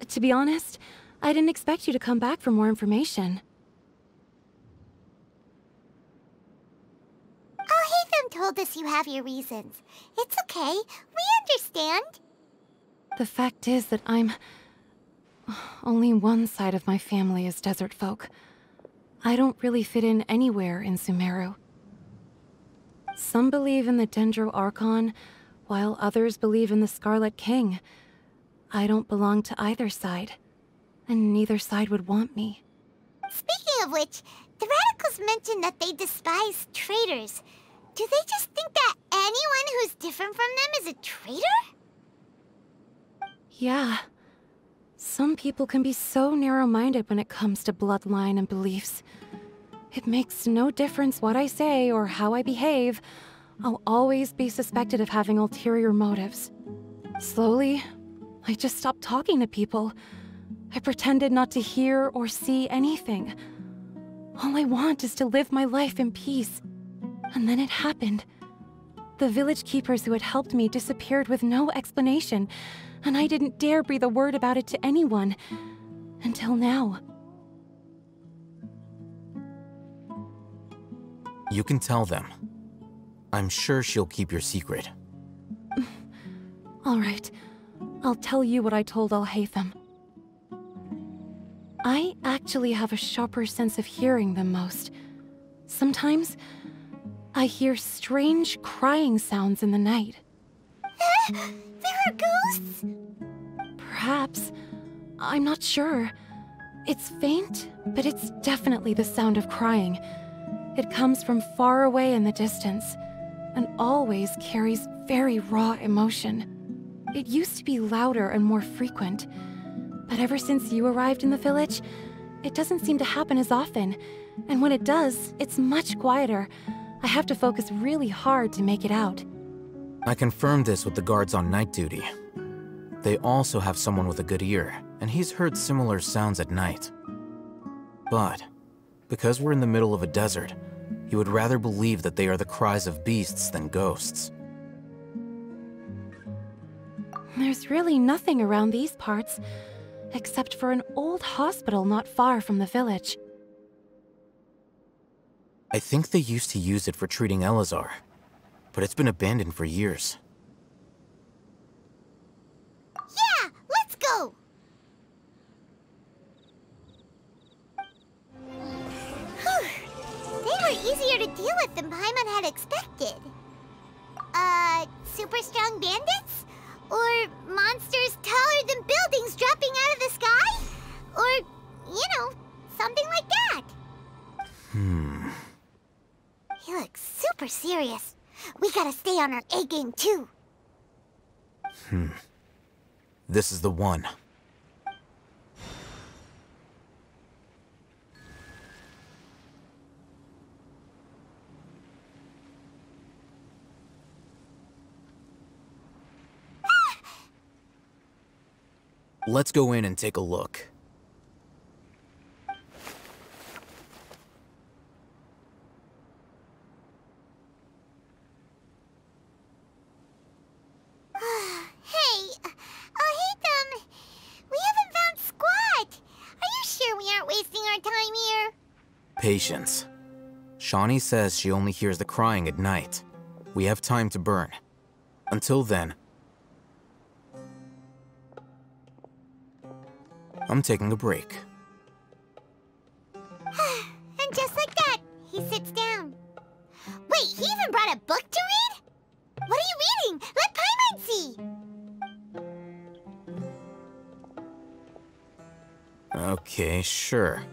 [SPEAKER 4] To be honest, I didn't expect you to come back for more information.
[SPEAKER 7] Alhaitham told us you have your reasons. It's okay. We understand.
[SPEAKER 4] The fact is that only one side of my family is desert folk. I don't really fit in anywhere in Sumeru. Some believe in the Dendro Archon, while others believe in the Scarlet King. I don't belong to either side, and neither side would want me.
[SPEAKER 7] Speaking of which, the radicals mentioned that they despise traitors. Do they just think that anyone who's different from them is a traitor?
[SPEAKER 4] Yeah. Some people can be so narrow-minded when it comes to bloodline and beliefs. It makes no difference what I say or how I behave. I'll always be suspected of having ulterior motives. Slowly, I just stopped talking to people. I pretended not to hear or see anything. All I want is to live my life in peace. And then it happened. The village keepers who had helped me disappeared with no explanation, and I didn't dare breathe a word about it to anyone. Until now.
[SPEAKER 14] You can tell them. I'm sure she'll keep your secret.
[SPEAKER 4] All right. I'll tell you what I told Alhaitham. I actually have a sharper sense of hearing than most. Sometimes, I hear strange crying sounds in the night.
[SPEAKER 7] There are ghosts?
[SPEAKER 4] Perhaps. I'm not sure. It's faint, but it's definitely the sound of crying. It comes from far away in the distance, and always carries very raw emotion. It used to be louder and more frequent, but ever since you arrived in the village, it doesn't seem to happen as often, and when it does, it's much quieter. I have to focus really hard to make it out.
[SPEAKER 14] I confirmed this with the guards on night duty. They also have someone with a good ear, and he's heard similar sounds at night. But, because we're in the middle of a desert, he would rather believe that they are the cries of beasts than ghosts.
[SPEAKER 4] There's really nothing around these parts, except for an old hospital not far from the village.
[SPEAKER 14] I think they used to use it for treating Elazar, but it's been abandoned for years.
[SPEAKER 7] Yeah, let's go! They were easier to deal with than Paimon had expected. Super strong bandits? Or monsters taller than buildings dropping out of the sky? Or, you know, something like that. He looks super serious. We gotta stay on our A game too.
[SPEAKER 14] This is the one. Let's go in and take a look.
[SPEAKER 7] Hey, alhaitham, we haven't found squat. Are you sure we aren't wasting our time here?
[SPEAKER 14] Patience. Shawnee says she only hears the crying at night. We have time to burn. Until then... I'm taking a break.
[SPEAKER 7] And just like that, he sits down. Wait, he even brought a book to read? What are you reading? Let Paimon see!
[SPEAKER 14] Okay, sure.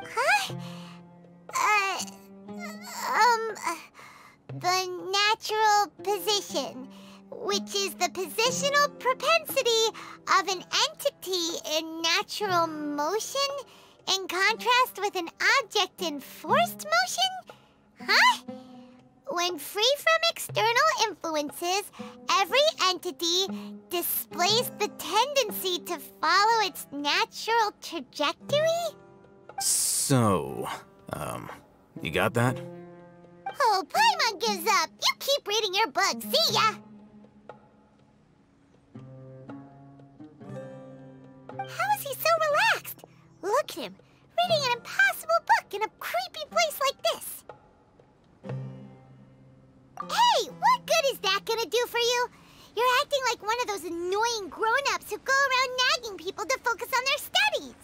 [SPEAKER 7] Huh? The natural position, which is the positional propensity of an entity in natural motion in contrast with an object in forced motion? Huh? When free from external influences, every entity displays the tendency to follow its natural trajectory?
[SPEAKER 14] So, you got that?
[SPEAKER 7] Oh, Paimon gives up. You keep reading your book. See ya! How is he so relaxed? Look at him, reading an impossible book in a creepy place like this. Hey, what good is that gonna do for you? You're acting like one of those annoying grown-ups who go around nagging people to focus on their studies.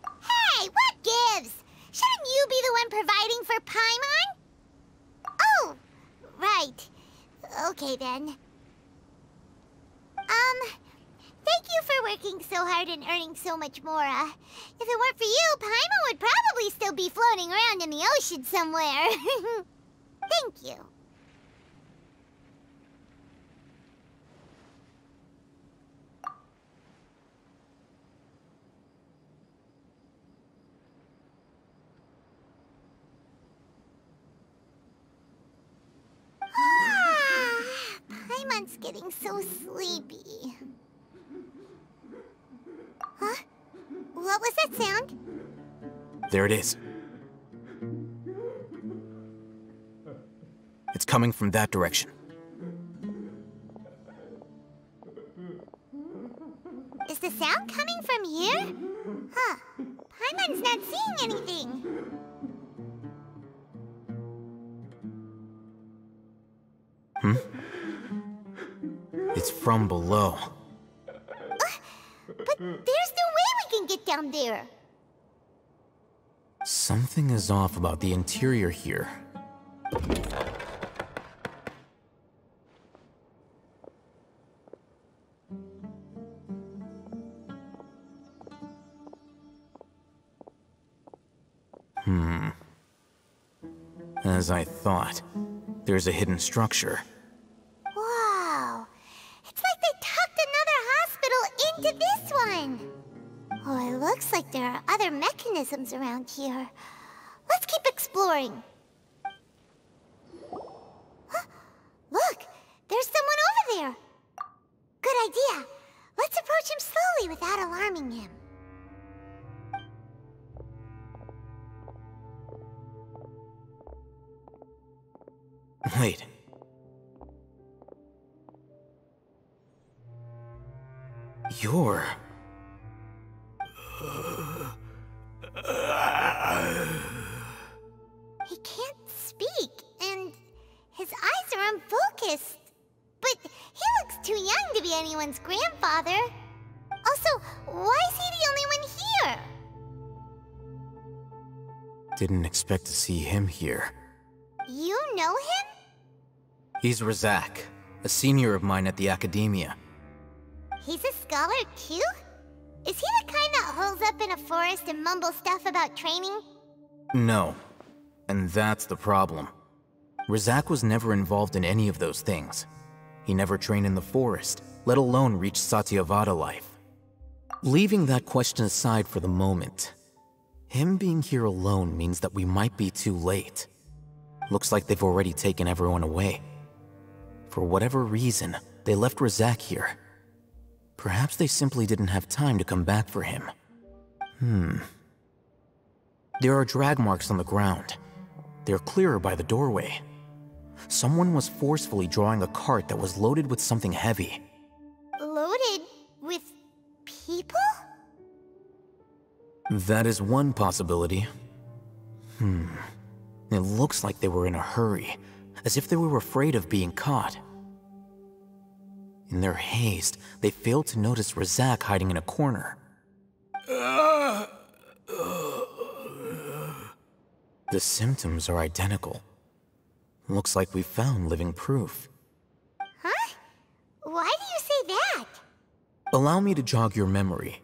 [SPEAKER 7] Hey, what gives? Shouldn't you be the one providing for Paimon? Oh, right. Okay, then. Thank you for working so hard and earning so much more. If it weren't for you, Paimon would probably still be floating around in the ocean somewhere. Thank you. Paimon's getting so sleepy. Huh? What was that sound?
[SPEAKER 14] There it is. It's coming from that direction.
[SPEAKER 7] Is the sound coming from here? Huh. Paimon's not seeing anything.
[SPEAKER 14] It's from below.
[SPEAKER 7] But there's no way we can get down there.
[SPEAKER 14] Something is off about the interior here. As I thought, there's a hidden structure.
[SPEAKER 7] Wow. It's like they tucked another hospital into this one. Oh, it looks like there are other mechanisms around here. Let's keep exploring. Huh? Look, there's someone over there. Good idea. Let's approach him slowly without alarming him.
[SPEAKER 14] Wait. You're...
[SPEAKER 7] He can't speak, and his eyes are unfocused. But he looks too young to be anyone's grandfather. Also, why is he the only one here?
[SPEAKER 14] Didn't expect to see him here.
[SPEAKER 7] You know him?
[SPEAKER 14] He's Razak, a senior of mine at the Academia.
[SPEAKER 7] He's a scholar too? Is he the kind that holes up in a forest and mumbles stuff about training?
[SPEAKER 14] No. And that's the problem. Razak was never involved in any of those things. He never trained in the forest, let alone reach Satyavada life. Leaving that question aside for the moment, him being here alone means that we might be too late. Looks like they've already taken everyone away. For whatever reason, they left Razak here. Perhaps they simply didn't have time to come back for him. There are drag marks on the ground. They're clearer by the doorway. Someone was forcefully drawing a cart that was loaded with something heavy.
[SPEAKER 7] Loaded with people?
[SPEAKER 14] That is one possibility. It looks like they were in a hurry, as if they were afraid of being caught. In their haste, they failed to notice Razak hiding in a corner. The symptoms are identical. Looks like we found living proof.
[SPEAKER 7] Huh? Why do you say that?
[SPEAKER 14] Allow me to jog your memory.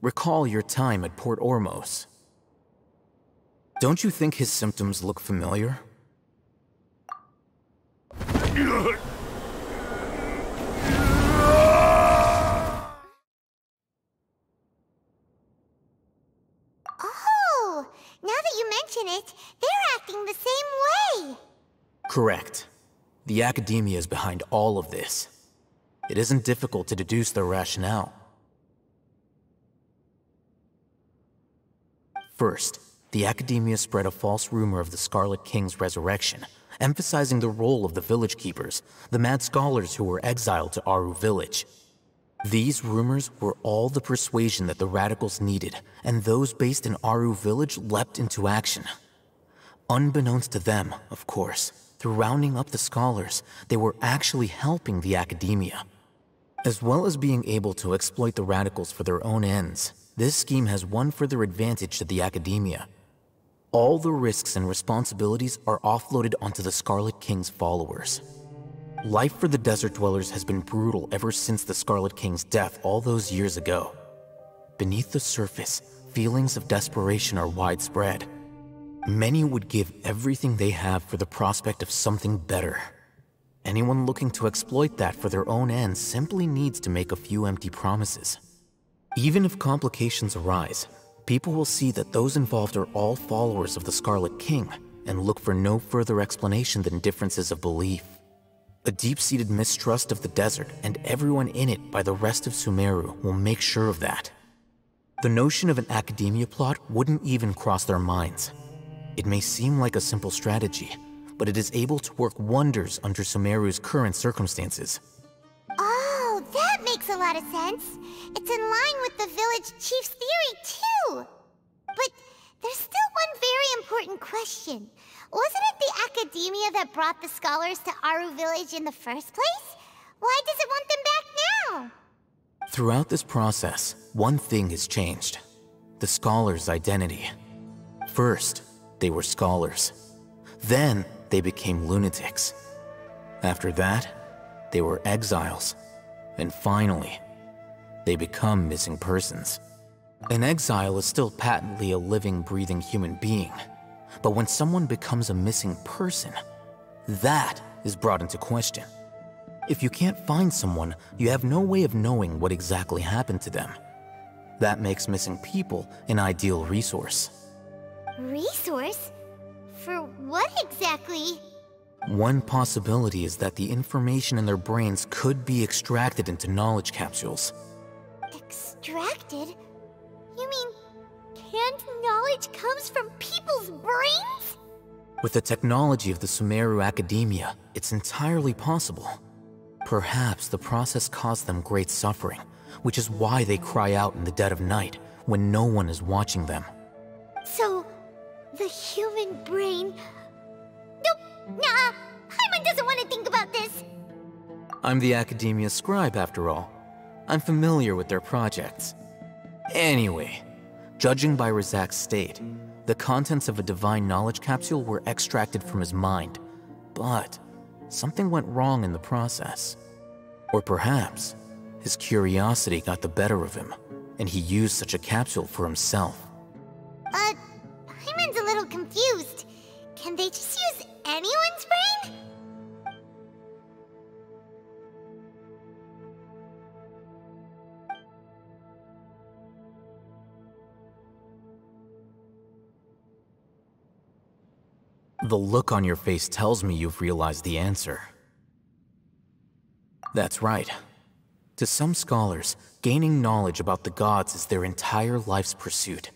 [SPEAKER 14] Recall your time at Port Ormos. Don't you think his symptoms look familiar?
[SPEAKER 7] Oh, now that you mention it, they're acting the same way.
[SPEAKER 14] Correct. The Academia is behind all of this. It isn't difficult to deduce their rationale. First, the Academia spread a false rumor of the Scarlet King's resurrection, emphasizing the role of the village keepers, the mad scholars who were exiled to Aru village. These rumors were all the persuasion that the radicals needed, and those based in Aru village leapt into action. Unbeknownst to them, of course, through rounding up the scholars, they were actually helping the Academia. As well as being able to exploit the radicals for their own ends, this scheme has one further advantage to the Academia. All the risks and responsibilities are offloaded onto the Scarlet King's followers. Life for the desert dwellers has been brutal ever since the Scarlet King's death all those years ago. Beneath the surface, feelings of desperation are widespread. Many would give everything they have for the prospect of something better. Anyone looking to exploit that for their own ends simply needs to make a few empty promises. Even if complications arise, people will see that those involved are all followers of the Scarlet King and look for no further explanation than differences of belief. A deep-seated mistrust of the desert and everyone in it by the rest of Sumeru will make sure of that. The notion of an Academia plot wouldn't even cross their minds. It may seem like a simple strategy, but it is able to work wonders under Sumeru's current circumstances.
[SPEAKER 7] Oh, that makes a lot of sense. It's in line with the village chief's theory, too. But there's still one very important question. Wasn't it the Academia that brought the scholars to Aru village in the first place? Why does it want them back now?
[SPEAKER 14] Throughout this process, one thing has changed. The scholars' identity. First, they were scholars. Then, they became lunatics. After that, they were exiles. And finally, they become missing persons. An exile is still patently a living, breathing human being. But when someone becomes a missing person, that is brought into question. If you can't find someone, you have no way of knowing what exactly happened to them. That makes missing people an ideal resource.
[SPEAKER 7] Resource? For what exactly?
[SPEAKER 14] One possibility is that the information in their brains could be extracted into knowledge capsules.
[SPEAKER 7] Extracted? You mean canned knowledge comes from people's brains?
[SPEAKER 14] With the technology of the Sumeru Academia, it's entirely possible. Perhaps the process caused them great suffering, which is why they cry out in the dead of night when no one is watching them.
[SPEAKER 7] So, the human brain... Nope, nah, Paimon doesn't want to think about this.
[SPEAKER 14] I'm the Academia scribe, after all. I'm familiar with their projects. Anyway, judging by Razak's state, the contents of a divine knowledge capsule were extracted from his mind, but something went wrong in the process. Or perhaps, his curiosity got the better of him, and he used such a capsule for himself.
[SPEAKER 7] Paimon's a little confused. Can they just use anyone's brain?
[SPEAKER 14] The look on your face tells me you've realized the answer. That's right. To some scholars, gaining knowledge about the gods is their entire life's pursuit.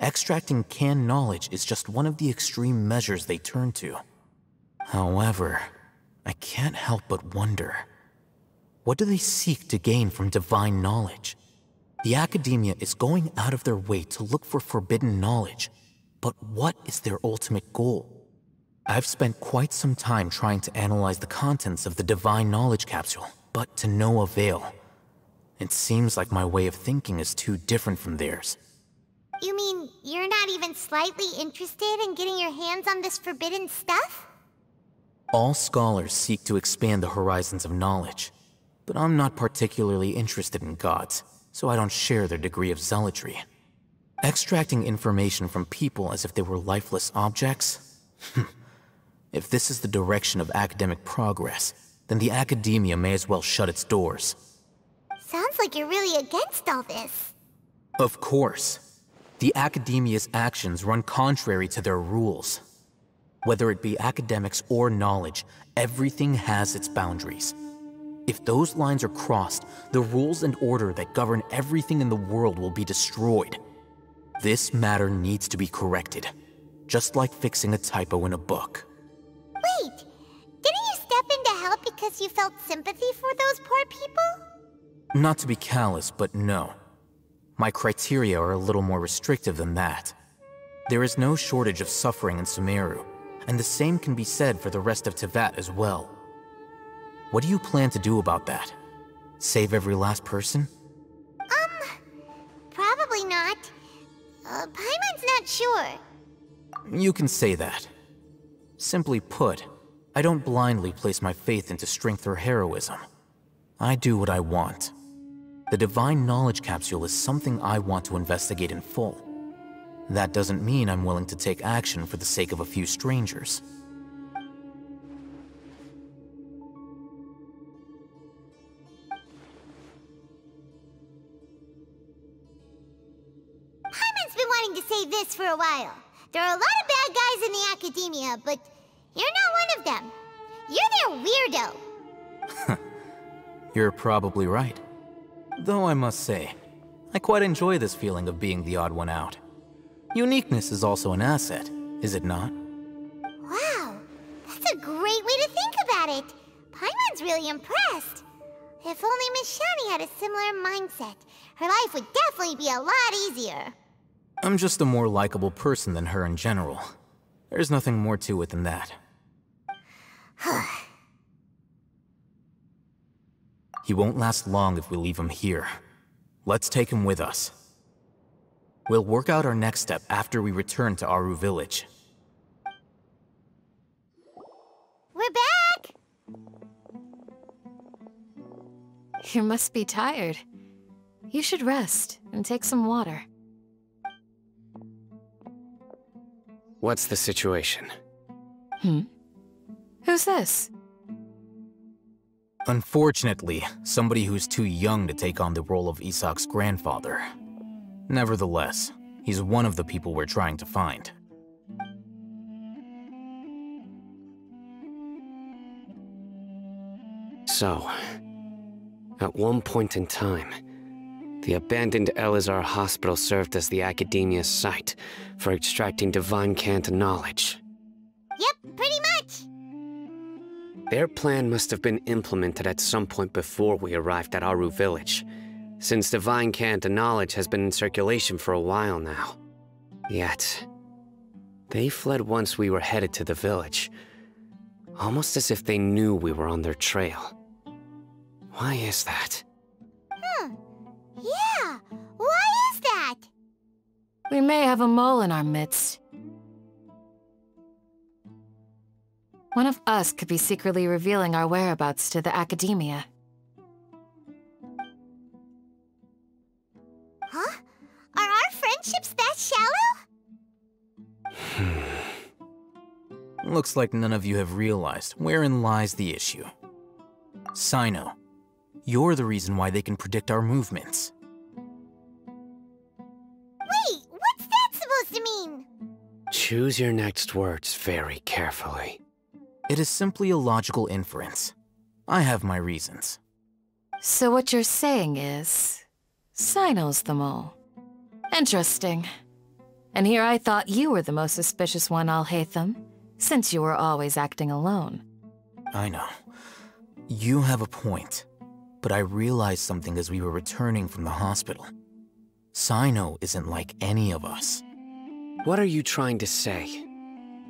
[SPEAKER 14] Extracting canned knowledge is just one of the extreme measures they turn to. However, I can't help but wonder, what do they seek to gain from divine knowledge? The Academia is going out of their way to look for forbidden knowledge, but what is their ultimate goal? I've spent quite some time trying to analyze the contents of the divine knowledge capsule, but to no avail. It seems like my way of thinking is too different from theirs.
[SPEAKER 7] You mean you're not even slightly interested in getting your hands on this forbidden stuff?
[SPEAKER 14] All scholars seek to expand the horizons of knowledge, but I'm not particularly interested in gods, so I don't share their degree of zealotry. Extracting information from people as if they were lifeless objects? If this is the direction of academic progress, then the academia may as well shut its doors.
[SPEAKER 7] Sounds like you're really against all this.
[SPEAKER 14] Of course. The academia's actions run contrary to their rules. Whether it be academics or knowledge, everything has its boundaries. If those lines are crossed, the rules and order that govern everything in the world will be destroyed. This matter needs to be corrected, just like fixing a typo in a book.
[SPEAKER 7] Wait, didn't you step in to help because you felt sympathy for those poor people?
[SPEAKER 14] Not to be callous, but no. My criteria are a little more restrictive than that. There is no shortage of suffering in Sumeru, and the same can be said for the rest of Teyvat as well. What do you plan to do about that? Save every last person?
[SPEAKER 7] Probably not. Paimon's not sure.
[SPEAKER 14] You can say that. Simply put, I don't blindly place my faith into strength or heroism. I do what I want. The Divine Knowledge Capsule is something I want to investigate in full. That doesn't mean I'm willing to take action for the sake of a few strangers.
[SPEAKER 7] Paimon's been wanting to say this for a while. There are a lot of bad guys in the academia, but you're not one of them. You're their weirdo.
[SPEAKER 14] You're probably right. Though I must say, I quite enjoy this feeling of being the odd one out. Uniqueness is also an asset, is it not?
[SPEAKER 7] Wow, that's a great way to think about it. Paimon's really impressed. If only Miss Shani had a similar mindset, her life would definitely be a lot easier.
[SPEAKER 14] I'm just a more likable person than her in general. There's nothing more to it than that. He won't last long if we leave him here. Let's take him with us. We'll work out our next step after we return to Aru Village.
[SPEAKER 7] We're back!
[SPEAKER 8] You must be tired. You should rest and take some water.
[SPEAKER 3] What's the situation?
[SPEAKER 8] Who's this?
[SPEAKER 14] Unfortunately, somebody who's too young to take on the role of Isak's grandfather. Nevertheless, he's one of the people we're trying to find.
[SPEAKER 3] So, at one point in time, the abandoned Elazar Hospital served as the Academia's site for extracting divine cant knowledge.
[SPEAKER 7] Yep, pretty much.
[SPEAKER 3] Their plan must have been implemented at some point before we arrived at Aru Village, since divine cant knowledge has been in circulation for a while now. Yet, they fled once we were headed to the village, almost as if they knew we were on their trail. Why is that?
[SPEAKER 7] Yeah, why is that?
[SPEAKER 8] We may have a mole in our midst. One of us could be secretly revealing our whereabouts to the Academia.
[SPEAKER 7] Huh? Are our friendships that shallow?
[SPEAKER 14] Looks like none of you have realized wherein lies the issue. Cyno, you're the reason why they can predict our movements.
[SPEAKER 7] Wait, what's that supposed to mean?
[SPEAKER 3] Choose your next words very carefully.
[SPEAKER 14] It is simply a logical inference. I have my reasons.
[SPEAKER 8] So what you're saying is, Cyno's the mole. Interesting. And here I thought you were the most suspicious one, alhaitham, since you were always acting alone.
[SPEAKER 14] I know. You have a point. But I realized something as we were returning from the hospital. Cyno isn't like any of us.
[SPEAKER 3] What are you trying to say?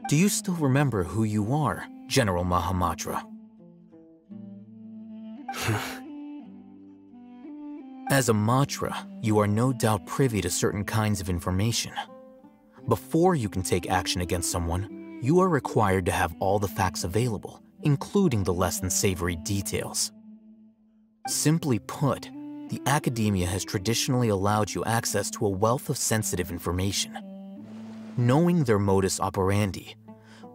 [SPEAKER 14] Do you still remember who you are, General Mahamatra? As a Matra, you are no doubt privy to certain kinds of information. Before you can take action against someone, you are required to have all the facts available, including the less than savory details. Simply put, the academia has traditionally allowed you access to a wealth of sensitive information. Knowing their modus operandi,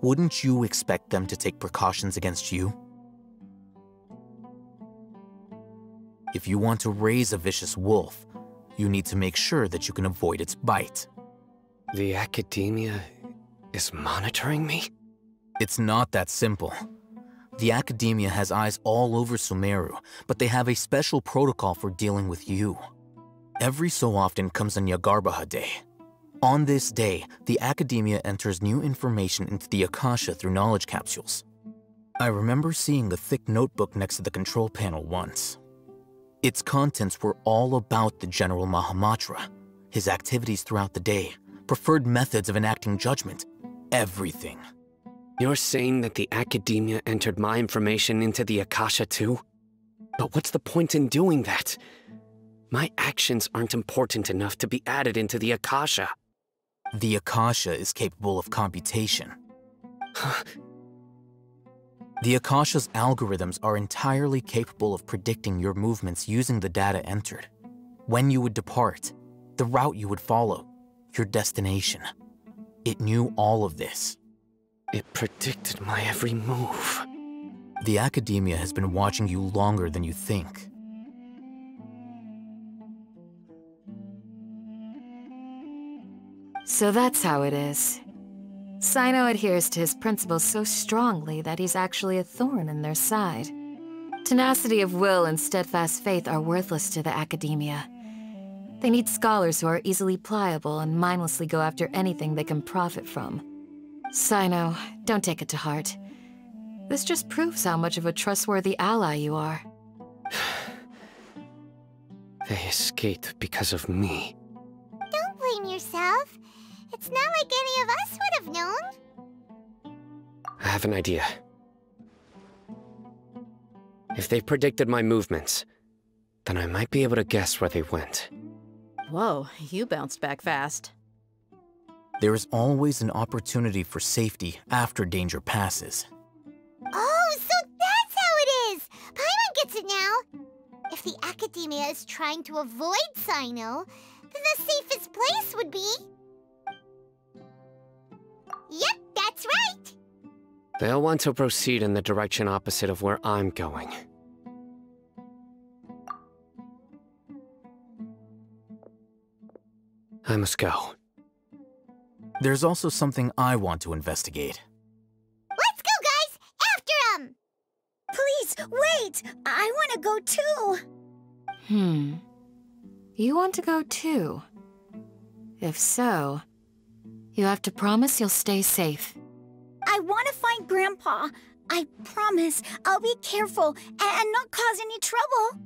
[SPEAKER 14] wouldn't you expect them to take precautions against you? If you want to raise a vicious wolf, you need to make sure that you can avoid its bite.
[SPEAKER 3] The academia is monitoring me?
[SPEAKER 14] It's not that simple. The academia has eyes all over Sumeru, but they have a special protocol for dealing with you. Every so often comes a Nyagarbaha Day. On this day, the academia enters new information into the Akasha through knowledge capsules. I remember seeing the thick notebook next to the control panel once. Its contents were all about the General Mahamatra, his activities throughout the day, preferred methods of enacting judgment, everything.
[SPEAKER 3] You're saying that the academia entered my information into the Akasha too? But what's the point in doing that? My actions aren't important enough to be added into the Akasha.
[SPEAKER 14] The Akasha is capable of computation. The Akasha's algorithms are entirely capable of predicting your movements using the data entered. When you would depart, the route you would follow, your destination. It knew all of this.
[SPEAKER 3] It predicted my every move.
[SPEAKER 14] The academia has been watching you longer than you think.
[SPEAKER 8] So that's how it is. Cyno adheres to his principles so strongly that he's actually a thorn in their side. Tenacity of will and steadfast faith are worthless to the academia. They need scholars who are easily pliable and mindlessly go after anything they can profit from. Cyno, don't take it to heart. This just proves how much of a trustworthy ally you are.
[SPEAKER 3] They escaped because of me.
[SPEAKER 7] Don't blame yourself. It's not like any of us would have known.
[SPEAKER 3] I have an idea. If they predicted my movements, then I might be able to guess where they went.
[SPEAKER 9] Whoa, you bounced back fast.
[SPEAKER 14] There is always an opportunity for safety after danger passes.
[SPEAKER 7] Oh, so that's how it is! Paimon gets it now! If the academia is trying to avoid cyno, then the safest place would be... Yep, that's right!
[SPEAKER 3] They'll want to proceed in the direction opposite of where I'm going. I must go.
[SPEAKER 14] There's also something I want to investigate.
[SPEAKER 7] Let's go, guys! After 'em!
[SPEAKER 1] Please, wait! I want to go too!
[SPEAKER 8] You want to go too? If so, you have to promise you'll stay safe.
[SPEAKER 1] I want to find Grandpa. I promise I'll be careful and not cause any trouble.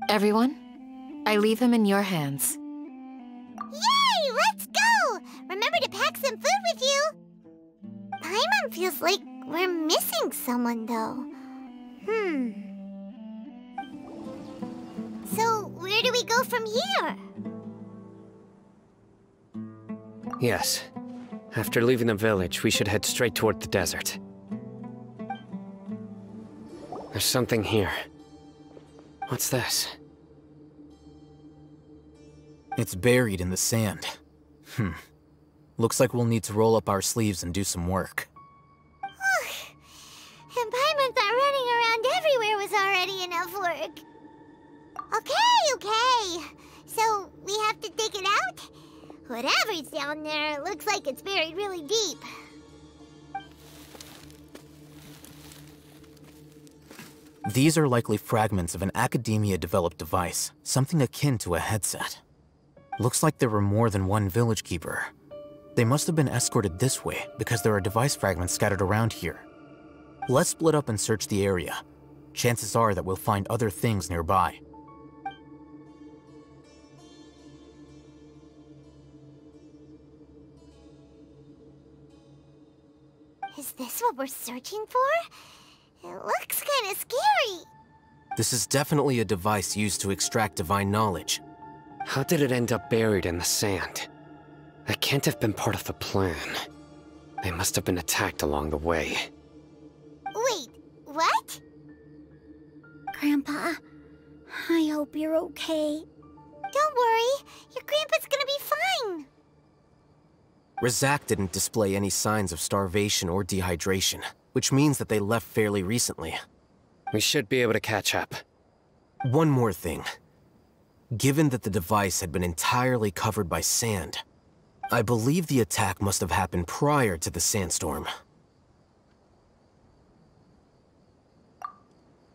[SPEAKER 8] Everyone, I leave him in your hands.
[SPEAKER 7] Yay! Let's go! Remember to pack some food with you! Paimon feels like we're missing someone, though. So, where do we go from here?
[SPEAKER 3] Yes. After leaving the village, we should head straight toward the desert. There's something here. What's this?
[SPEAKER 14] It's buried in the sand. Looks like we'll need to roll up our sleeves and do some work.
[SPEAKER 7] And Paimon thought running around everywhere was already enough work. Okay. So, we have to dig it out? Whatever's down there, looks like it's buried really deep.
[SPEAKER 14] These are likely fragments of an academia-developed device, something akin to a headset. Looks like there were more than one village keeper. They must have been escorted this way because there are device fragments scattered around here. Let's split up and search the area. Chances are that we'll find other things nearby.
[SPEAKER 7] Is this what we're searching for? It looks kind of scary.
[SPEAKER 14] This is definitely a device used to extract divine knowledge.
[SPEAKER 3] How did it end up buried in the sand? That can't have been part of the plan. They must have been attacked along the way.
[SPEAKER 7] Wait, what?
[SPEAKER 1] Grandpa, I hope you're okay.
[SPEAKER 7] Don't worry, your grandpa's gonna be fine.
[SPEAKER 14] Rizak didn't display any signs of starvation or dehydration, which means that they left fairly recently.
[SPEAKER 3] We should be able to catch up.
[SPEAKER 14] One more thing. Given that the device had been entirely covered by sand, I believe the attack must have happened prior to the sandstorm.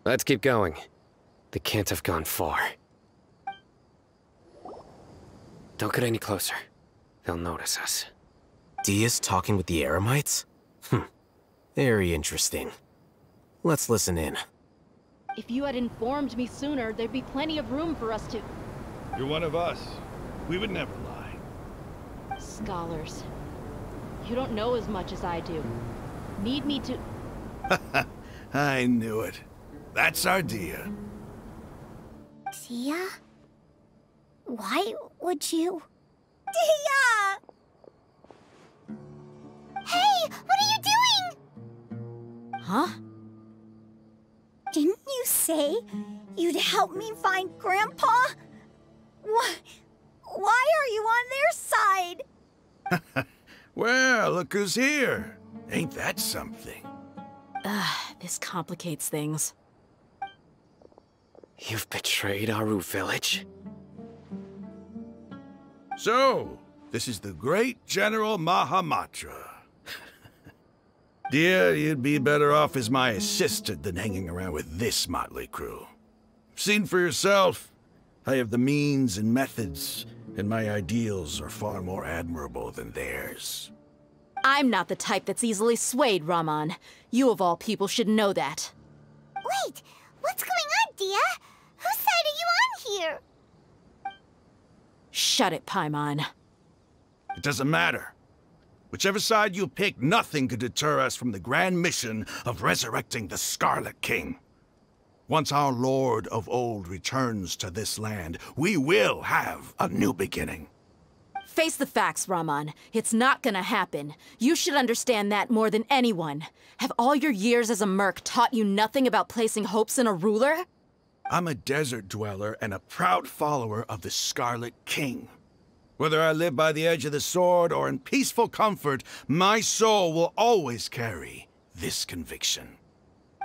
[SPEAKER 3] Let's keep going. They can't have gone far. Don't get any closer. They'll notice us.
[SPEAKER 14] Dehya's talking with the Eremites? Very interesting. Let's listen in.
[SPEAKER 15] If you had informed me sooner, there'd be plenty of room for us to...
[SPEAKER 16] You're one of us. We would never lie.
[SPEAKER 15] Scholars. You don't know as much as I do. Need me to...
[SPEAKER 16] I knew it. That's our Dehya.
[SPEAKER 1] Dehya? Why would you... Dehya!
[SPEAKER 7] Hey, what are you doing?
[SPEAKER 8] Huh?
[SPEAKER 1] Didn't you say you'd help me find Grandpa? Why are you on their side?
[SPEAKER 16] Well, look who's here. Ain't that something?
[SPEAKER 8] This complicates things.
[SPEAKER 3] You've betrayed Aru village?
[SPEAKER 16] So, this is the great General Mahamatra. Dehya, you'd be better off as my assistant than hanging around with this motley crew. Seen for yourself, I have the means and methods, and my ideals are far more admirable than theirs.
[SPEAKER 8] I'm not the type that's easily swayed, Rahman. You of all people should know that.
[SPEAKER 7] Wait, what's going on, Dehya? Whose side are you on here?
[SPEAKER 8] Shut it, Paimon.
[SPEAKER 16] It doesn't matter. Whichever side you pick, nothing could deter us from the grand mission of resurrecting the Scarlet King. Once our Lord of Old returns to this land, we will have a new beginning.
[SPEAKER 8] Face the facts, Rahman. It's not gonna happen. You should understand that more than anyone. Have all your years as a merc taught you nothing about placing hopes in a ruler?
[SPEAKER 16] I'm a desert dweller and a proud follower of the Scarlet King. Whether I live by the edge of the sword or in peaceful comfort, my soul will always carry this conviction.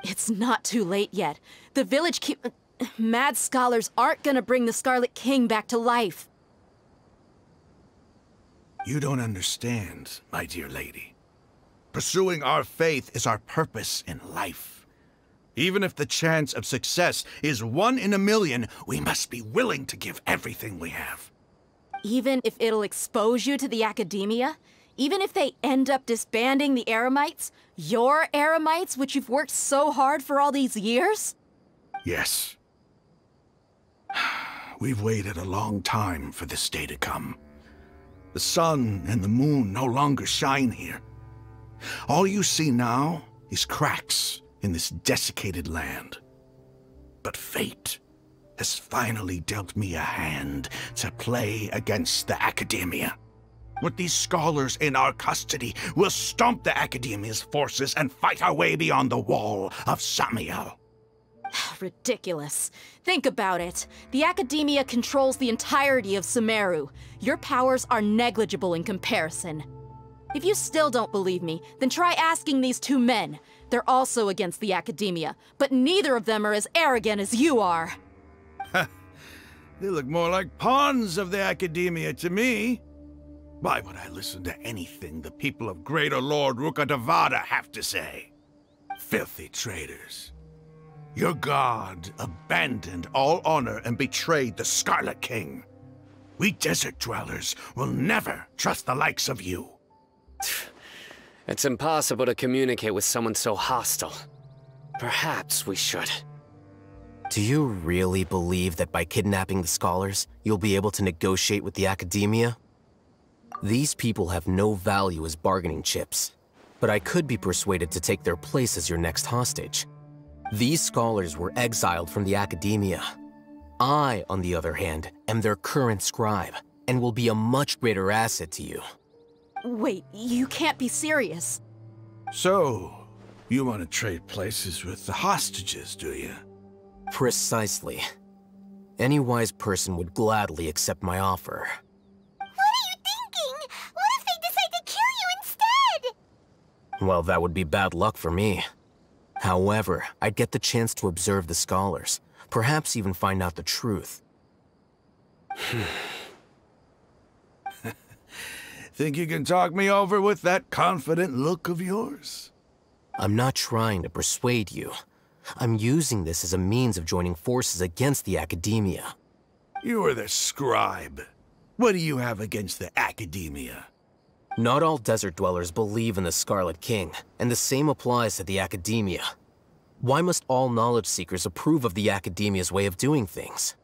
[SPEAKER 8] It's not too late yet. The village mad scholars aren't gonna bring the Scarlet King back to life.
[SPEAKER 16] You don't understand, my dear lady. Pursuing our faith is our purpose in life. Even if the chance of success is 1 in a million, we must be willing to give everything we have.
[SPEAKER 8] Even if it'll expose you to the academia? Even if they end up disbanding the Eremites? Your Eremites, which you've worked so hard for all these years?
[SPEAKER 16] Yes. We've waited a long time for this day to come. The sun and the moon no longer shine here. All you see now is cracks in this desiccated land. But fate has finally dealt me a hand to play against the Academia. With these scholars in our custody, we'll stomp the Academia's forces and fight our way beyond the wall of Samiel.
[SPEAKER 8] Ridiculous. Think about it. The Academia controls the entirety of Sumeru. Your powers are negligible in comparison. If you still don't believe me, then try asking these 2 men. They're also against the Academia, but neither of them are as arrogant as you are.
[SPEAKER 16] They look more like pawns of the Academia to me. Why would I listen to anything the people of Greater Lord Rukkhadevata have to say? Filthy traitors. Your god abandoned all honor and betrayed the Scarlet King. We desert dwellers will never trust the likes of you.
[SPEAKER 3] It's impossible to communicate with someone so hostile. Perhaps we should.
[SPEAKER 14] Do you really believe that by kidnapping the scholars, you'll be able to negotiate with the Academia? These people have no value as bargaining chips, but I could be persuaded to take their place as your next hostage. These scholars were exiled from the academia. I, on the other hand, am their current scribe, and will be a much greater asset to you.
[SPEAKER 9] Wait, you can't be serious.
[SPEAKER 16] So, you want to trade places with the hostages, do you?
[SPEAKER 14] Precisely. Any wise person would gladly accept my offer.
[SPEAKER 7] What are you thinking? What if they decide to kill you instead?
[SPEAKER 14] Well, that would be bad luck for me. However, I'd get the chance to observe the scholars, perhaps even find out the truth.
[SPEAKER 16] Think you can talk me over with that confident look of yours?
[SPEAKER 14] I'm not trying to persuade you. I'm using this as a means of joining forces against the academia.
[SPEAKER 16] You are the scribe. What do you have against the academia?
[SPEAKER 14] Not all desert dwellers believe in the Scarlet King, and the same applies to the academia. Why must all knowledge seekers approve of the academia's way of doing things?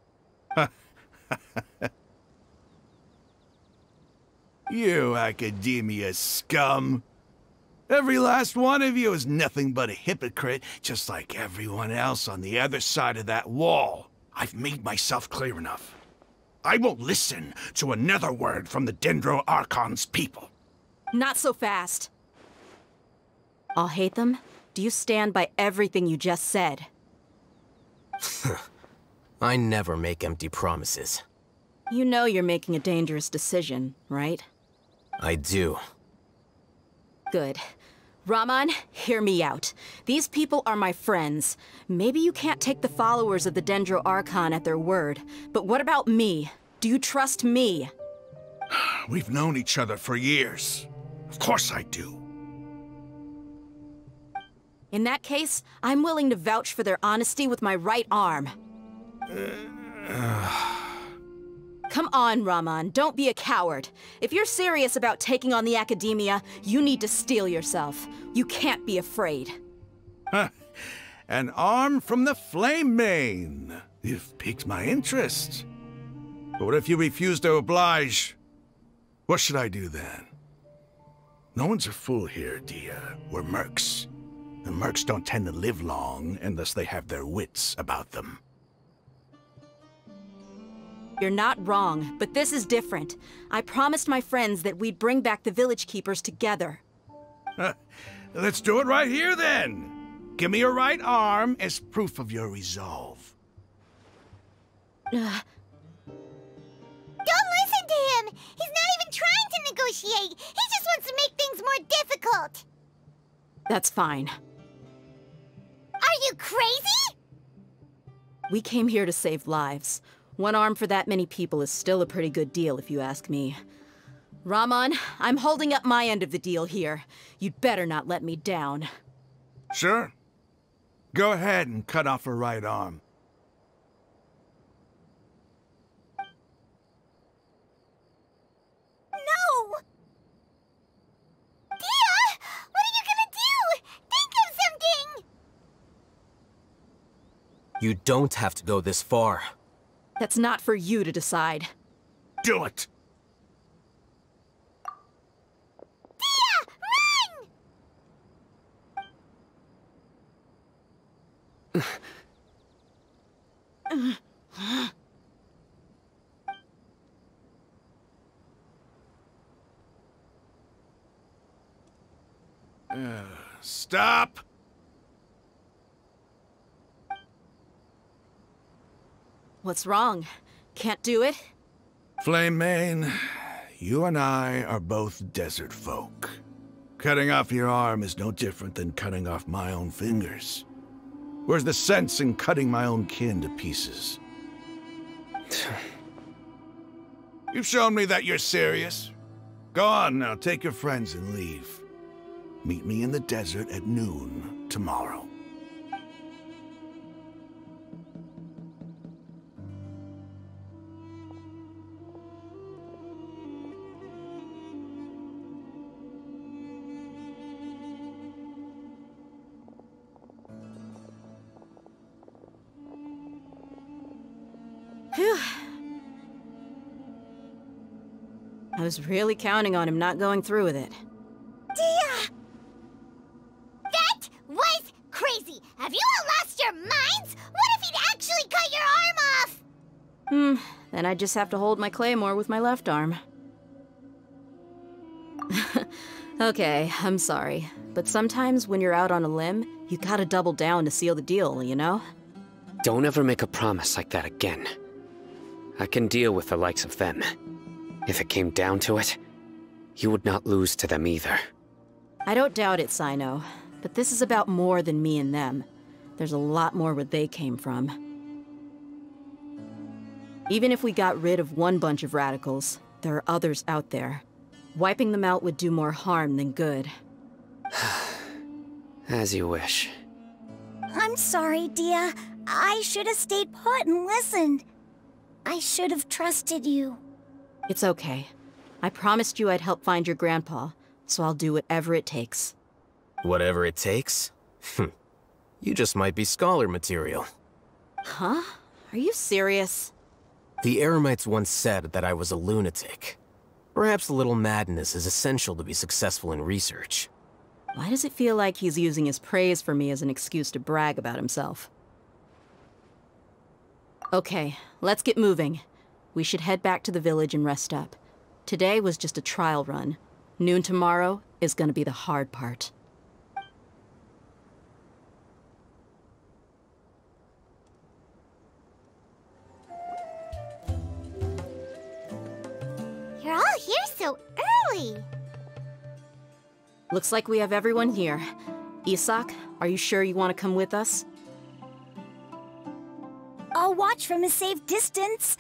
[SPEAKER 16] You academia scum. Every last one of you is nothing but a hypocrite, just like everyone else on the other side of that wall. I've made myself clear enough. I won't listen to another word from the Dendro Archon's people.
[SPEAKER 9] Not so fast. Alhaitham, do you stand by everything you just said?
[SPEAKER 14] I never make empty promises.
[SPEAKER 9] You know you're making a dangerous decision, right?
[SPEAKER 14] I do.
[SPEAKER 9] Good. Rahman, hear me out. These people are my friends. Maybe you can't take the followers of the Dendro Archon at their word, but what about me? Do you trust me?
[SPEAKER 16] We've known each other for years. Of course I do.
[SPEAKER 9] In that case, I'm willing to vouch for their honesty with my right arm. Come on, Rahman, don't be a coward. If you're serious about taking on the academia, you need to steel yourself. You can't be afraid.
[SPEAKER 16] An arm from the Flame Mane. You've piqued my interest. But what if you refuse to oblige? What should I do then? No one's a fool here, Dehya. We're mercs. And mercs don't tend to live long unless they have their wits about them.
[SPEAKER 9] You're not wrong, but this is different. I promised my friends that we'd bring back the village keepers together.
[SPEAKER 16] Let's do it right here, then. Give me your right arm as proof of your resolve.
[SPEAKER 7] Don't listen to him! He's not even trying to negotiate! He just wants to make things more difficult!
[SPEAKER 9] That's fine.
[SPEAKER 7] Are you crazy?
[SPEAKER 9] We came here to save lives. One arm for that many people is still a pretty good deal, if you ask me. Rahman, I'm holding up my end of the deal here. You'd better not let me down.
[SPEAKER 16] Sure. Go ahead and cut off her right arm.
[SPEAKER 7] No! Dehya! What are you gonna do? Think of something!
[SPEAKER 14] You don't have to go this far.
[SPEAKER 9] That's not for you to decide.
[SPEAKER 16] Do it! Stop!
[SPEAKER 9] What's wrong? Can't do it?
[SPEAKER 16] Flame Mane, you and I are both desert folk. Cutting off your arm is no different than cutting off my own fingers. Where's the sense in cutting my own kin to pieces? You've shown me that you're serious. Go on now, take your friends and leave. Meet me in the desert at noon tomorrow.
[SPEAKER 9] Phew. I was really counting on him not going through with it.
[SPEAKER 7] Dehya! That was crazy! Have you all lost lost your minds? What if he'd actually cut your arm off?
[SPEAKER 9] Then I'd just have to hold my claymore with my left arm. Okay, I'm sorry. But sometimes when you're out on a limb, you gotta double down to seal the deal, you know?
[SPEAKER 3] Don't ever make a promise like that again. I can deal with the likes of them. If it came down to it, you would not lose to them either.
[SPEAKER 9] I don't doubt it, Cyno. But this is about more than me and them. There's a lot more where they came from. Even if we got rid of one bunch of radicals, there are others out there. Wiping them out would do more harm than good.
[SPEAKER 3] As you wish.
[SPEAKER 1] I'm sorry, Dehya. I should have stayed put and listened. I should have trusted you.
[SPEAKER 9] It's okay. I promised you I'd help find your grandpa, so I'll do whatever it takes.
[SPEAKER 14] Whatever it takes? You just might be scholar material.
[SPEAKER 9] Huh? Are you serious?
[SPEAKER 14] The Eremites once said that I was a lunatic. Perhaps a little madness is essential to be successful in research.
[SPEAKER 9] Why does it feel like he's using his praise for me as an excuse to brag about himself? Okay, let's get moving. We should head back to the village and rest up. Today was just a trial run. Noon tomorrow is gonna be the hard part.
[SPEAKER 7] You're all here so early.
[SPEAKER 9] Looks like we have everyone here. Isak, are you sure you want to come with us?
[SPEAKER 1] I'll watch from a safe distance.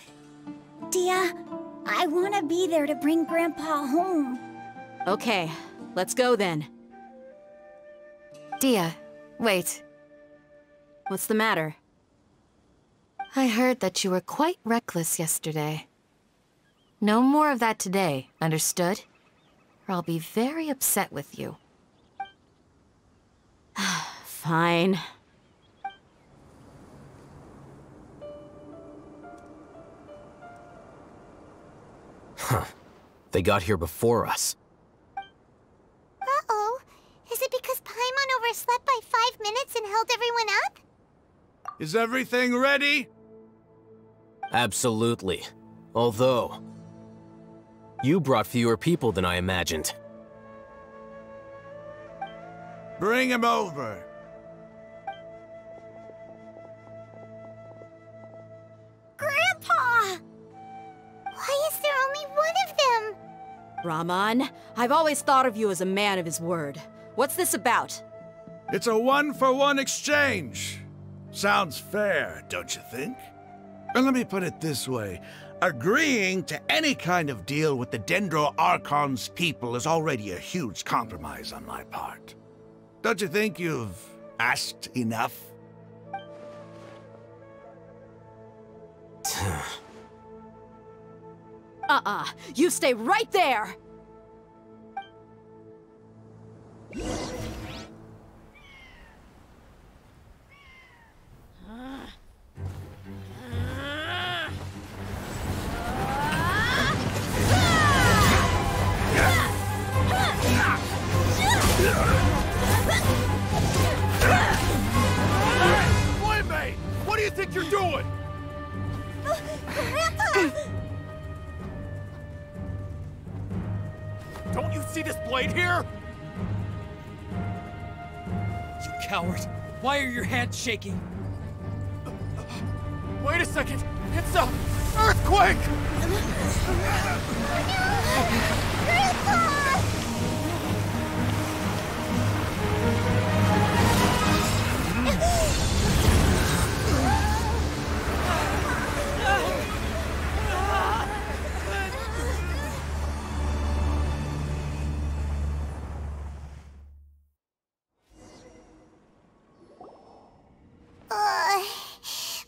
[SPEAKER 1] Dehya, I want to be there to bring Grandpa home.
[SPEAKER 9] Okay, let's go then.
[SPEAKER 8] Dehya, wait.
[SPEAKER 9] What's the matter?
[SPEAKER 8] I heard that you were quite reckless yesterday. No more of that today, understood? Or I'll be very upset with you.
[SPEAKER 9] Fine.
[SPEAKER 14] Huh. They got here before us.
[SPEAKER 7] Uh-oh. Is it because Paimon overslept by 5 minutes and held everyone up?
[SPEAKER 16] Is everything ready?
[SPEAKER 14] Absolutely. Although, you brought fewer people than I imagined.
[SPEAKER 16] Bring him over.
[SPEAKER 1] Grandpa!
[SPEAKER 7] Why is there only one of them?
[SPEAKER 9] Rahman, I've always thought of you as a man of his word. What's this about?
[SPEAKER 16] It's a one-for-one exchange. Sounds fair, don't you think? And let me put it this way. Agreeing to any kind of deal with the Dendro Archon's people is already a huge compromise on my part. Don't you think you've asked enough?
[SPEAKER 9] You stay right there!
[SPEAKER 16] Playmate! What do you think you're doing?
[SPEAKER 1] Grandpa!
[SPEAKER 17] Don't you see this blade here?
[SPEAKER 18] You coward! Why are your hands shaking?
[SPEAKER 17] Wait a second! It's a earthquake!
[SPEAKER 7] Grandpa!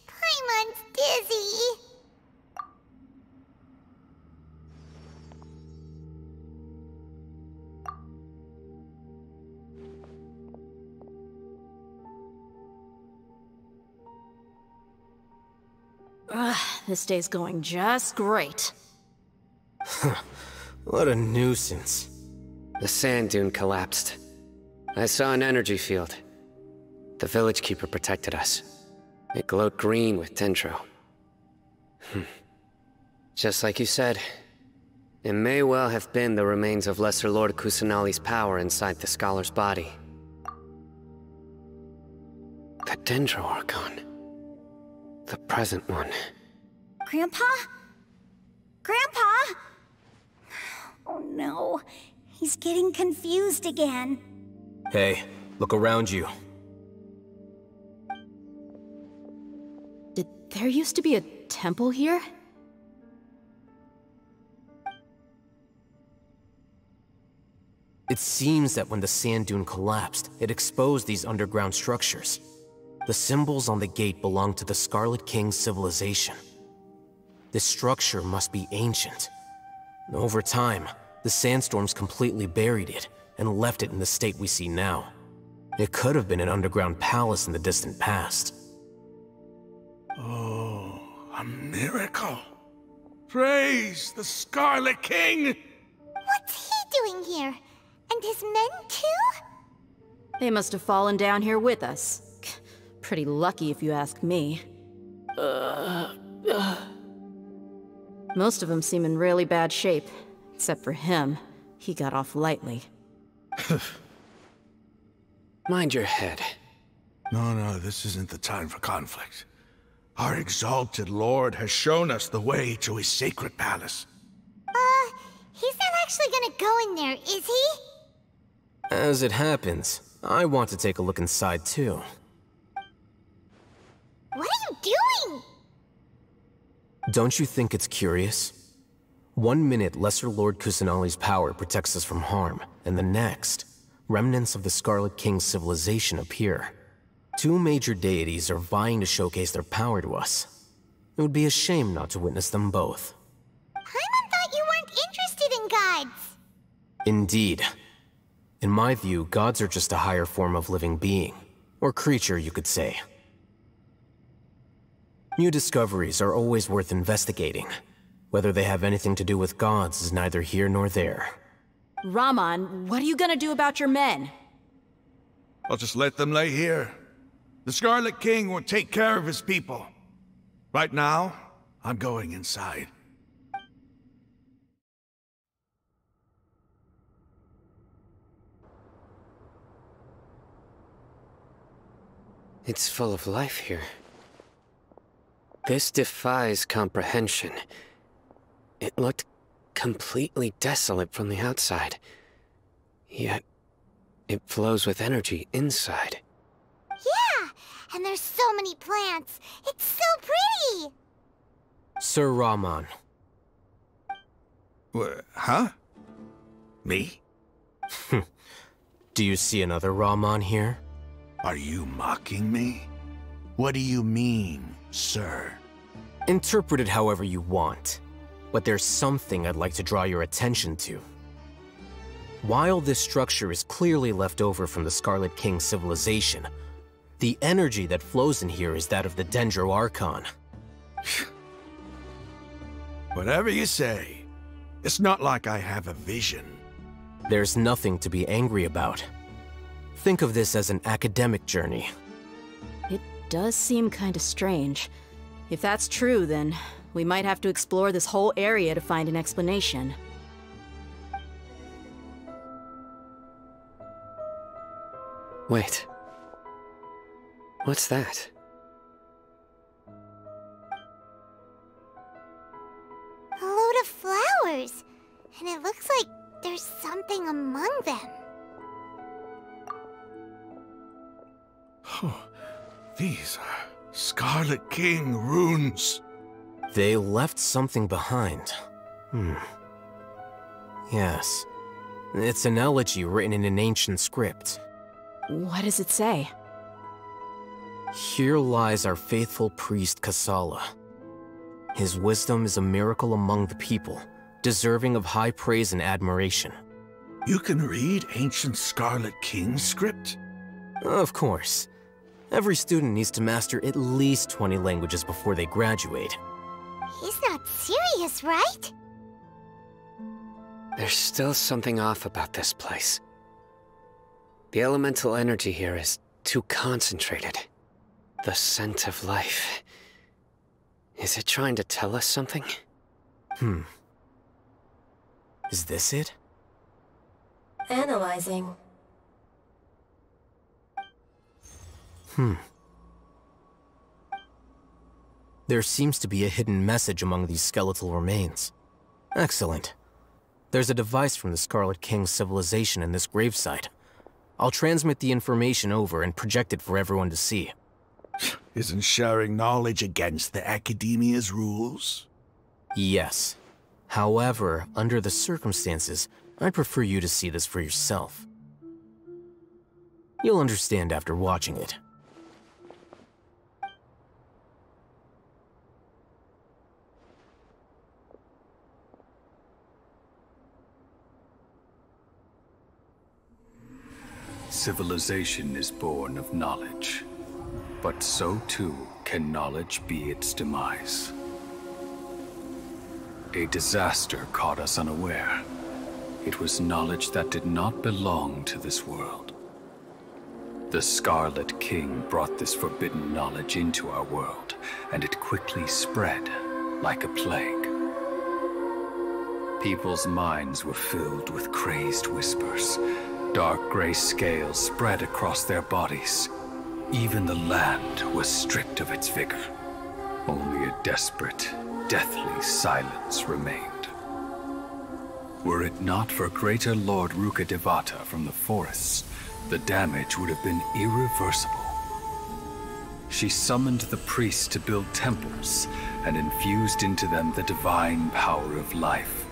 [SPEAKER 7] Paimon's dizzy.
[SPEAKER 9] This day's going just great.
[SPEAKER 14] What a nuisance.
[SPEAKER 3] The sand dune collapsed. I saw an energy field. The village keeper protected us. It glowed green with dendro. Just like you said, it may well have been the remains of Lesser Lord Kusanali's power inside the scholar's body. The Dendro Archon. The present one.
[SPEAKER 1] Grandpa? Grandpa? Oh no, he's getting confused again.
[SPEAKER 14] Hey, look around you.
[SPEAKER 9] Did there used to be a temple here?
[SPEAKER 14] It seems that when the sand dune collapsed, it exposed these underground structures. The symbols on the gate belong to the Scarlet King's civilization. This structure must be ancient. Over time, the sandstorms completely buried it and left it in the state we see now. It could have been an underground palace in the distant past.
[SPEAKER 16] Oh, a miracle. Praise the Scarlet King!
[SPEAKER 7] What's he doing here? And his men too?
[SPEAKER 9] They must have fallen down here with us. Pretty lucky if you ask me. Most of them seem in really bad shape. Except for him. He got off lightly.
[SPEAKER 3] Mind your head.
[SPEAKER 16] No, this isn't the time for conflict. Our exalted lord has shown us the way to his sacred palace.
[SPEAKER 7] He's not actually gonna go in there, is he?
[SPEAKER 14] As it happens, I want to take a look inside too.
[SPEAKER 7] What are you doing?
[SPEAKER 14] Don't you think it's curious? 1 minute, Lesser Lord Kusanali's power protects us from harm, and the next, remnants of the Scarlet King's civilization appear. 2 major deities are vying to showcase their power to us. It would be a shame not to witness them both.
[SPEAKER 7] Paimon thought you weren't interested in gods.
[SPEAKER 14] Indeed. In my view, gods are just a higher form of living being, or creature, you could say. New discoveries are always worth investigating. Whether they have anything to do with gods is neither here nor there.
[SPEAKER 9] Rahman, what are you gonna do about your men?
[SPEAKER 16] I'll just let them lay here. The Scarlet King will take care of his people. Right now, I'm going inside.
[SPEAKER 3] It's full of life here. This defies comprehension. It looked completely desolate from the outside. Yet, it flows with energy inside.
[SPEAKER 7] Yeah, and there's so many plants. It's so pretty!
[SPEAKER 14] Sir Rahman.
[SPEAKER 16] Huh? Me?
[SPEAKER 14] Do you see another Rahman here?
[SPEAKER 16] Are you mocking me? What do you mean, sir?
[SPEAKER 14] Interpret it however you want, but there's something I'd like to draw your attention to. While this structure is clearly left over from the Scarlet King's civilization, the energy that flows in here is that of the Dendro Archon.
[SPEAKER 16] Whatever you say. It's not like I have a vision.
[SPEAKER 14] There's nothing to be angry about. Think of this as an academic journey.
[SPEAKER 9] It does seem kinda strange. If that's true, then we might have to explore this whole area to find an explanation.
[SPEAKER 3] Wait. What's that?
[SPEAKER 7] A load of flowers. And it looks like there's something among them.
[SPEAKER 16] Oh, these are Scarlet King runes.
[SPEAKER 14] They left something behind. Yes. It's an elegy written in an ancient script.
[SPEAKER 9] What does it say?
[SPEAKER 14] Here lies our faithful priest Kasala. His wisdom is a miracle among the people, deserving of high praise and admiration.
[SPEAKER 16] You can read ancient Scarlet King script?
[SPEAKER 14] Of course. Every student needs to master at least 20 languages before they graduate.
[SPEAKER 7] He's not serious, right?
[SPEAKER 3] There's still something off about this place. The elemental energy here is too concentrated. The scent of life. Is it trying to tell us something?
[SPEAKER 14] Is this it?
[SPEAKER 19] Analyzing.
[SPEAKER 14] There seems to be a hidden message among these skeletal remains. Excellent. There's a device from the Scarlet King's civilization in this gravesite. I'll transmit the information over and project it for everyone to see.
[SPEAKER 16] Isn't sharing knowledge against the Academia's rules?
[SPEAKER 14] Yes. However, under the circumstances, I'd prefer you to see this for yourself. You'll understand after watching it.
[SPEAKER 20] Civilization is born of knowledge, but so too can knowledge be its demise. A disaster caught us unaware. It was knowledge that did not belong to this world. The Scarlet King brought this forbidden knowledge into our world, and it quickly spread like a plague. People's minds were filled with crazed whispers. Dark gray scales spread across their bodies. Even the land was stripped of its vigor. Only a desperate, deathly silence remained. Were it not for greater Lord Rukkhadevata from the forests, the damage would have been irreversible. She summoned the priests to build temples and infused into them the divine power of life.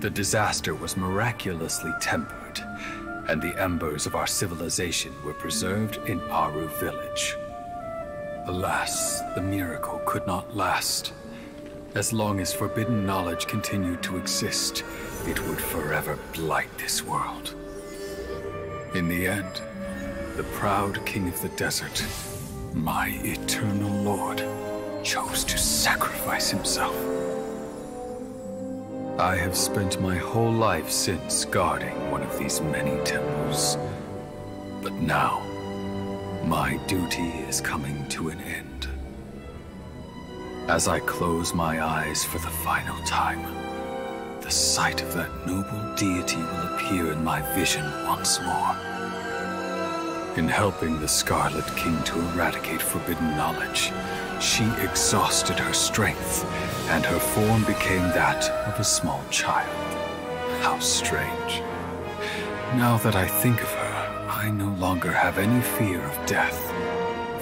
[SPEAKER 20] The disaster was miraculously tempered, and the embers of our civilization were preserved in Aru village. Alas, the miracle could not last. As long as forbidden knowledge continued to exist, it would forever blight this world. In the end, the proud king of the desert, my eternal lord, chose to sacrifice himself. I have spent my whole life since guarding one of these many temples. But now, my duty is coming to an end. As I close my eyes for the final time, the sight of that noble deity will appear in my vision once more. In helping the Scarlet King to eradicate forbidden knowledge, she exhausted her strength, and her form became that of a small child. How strange. Now that I think of her, I no longer have any fear of death,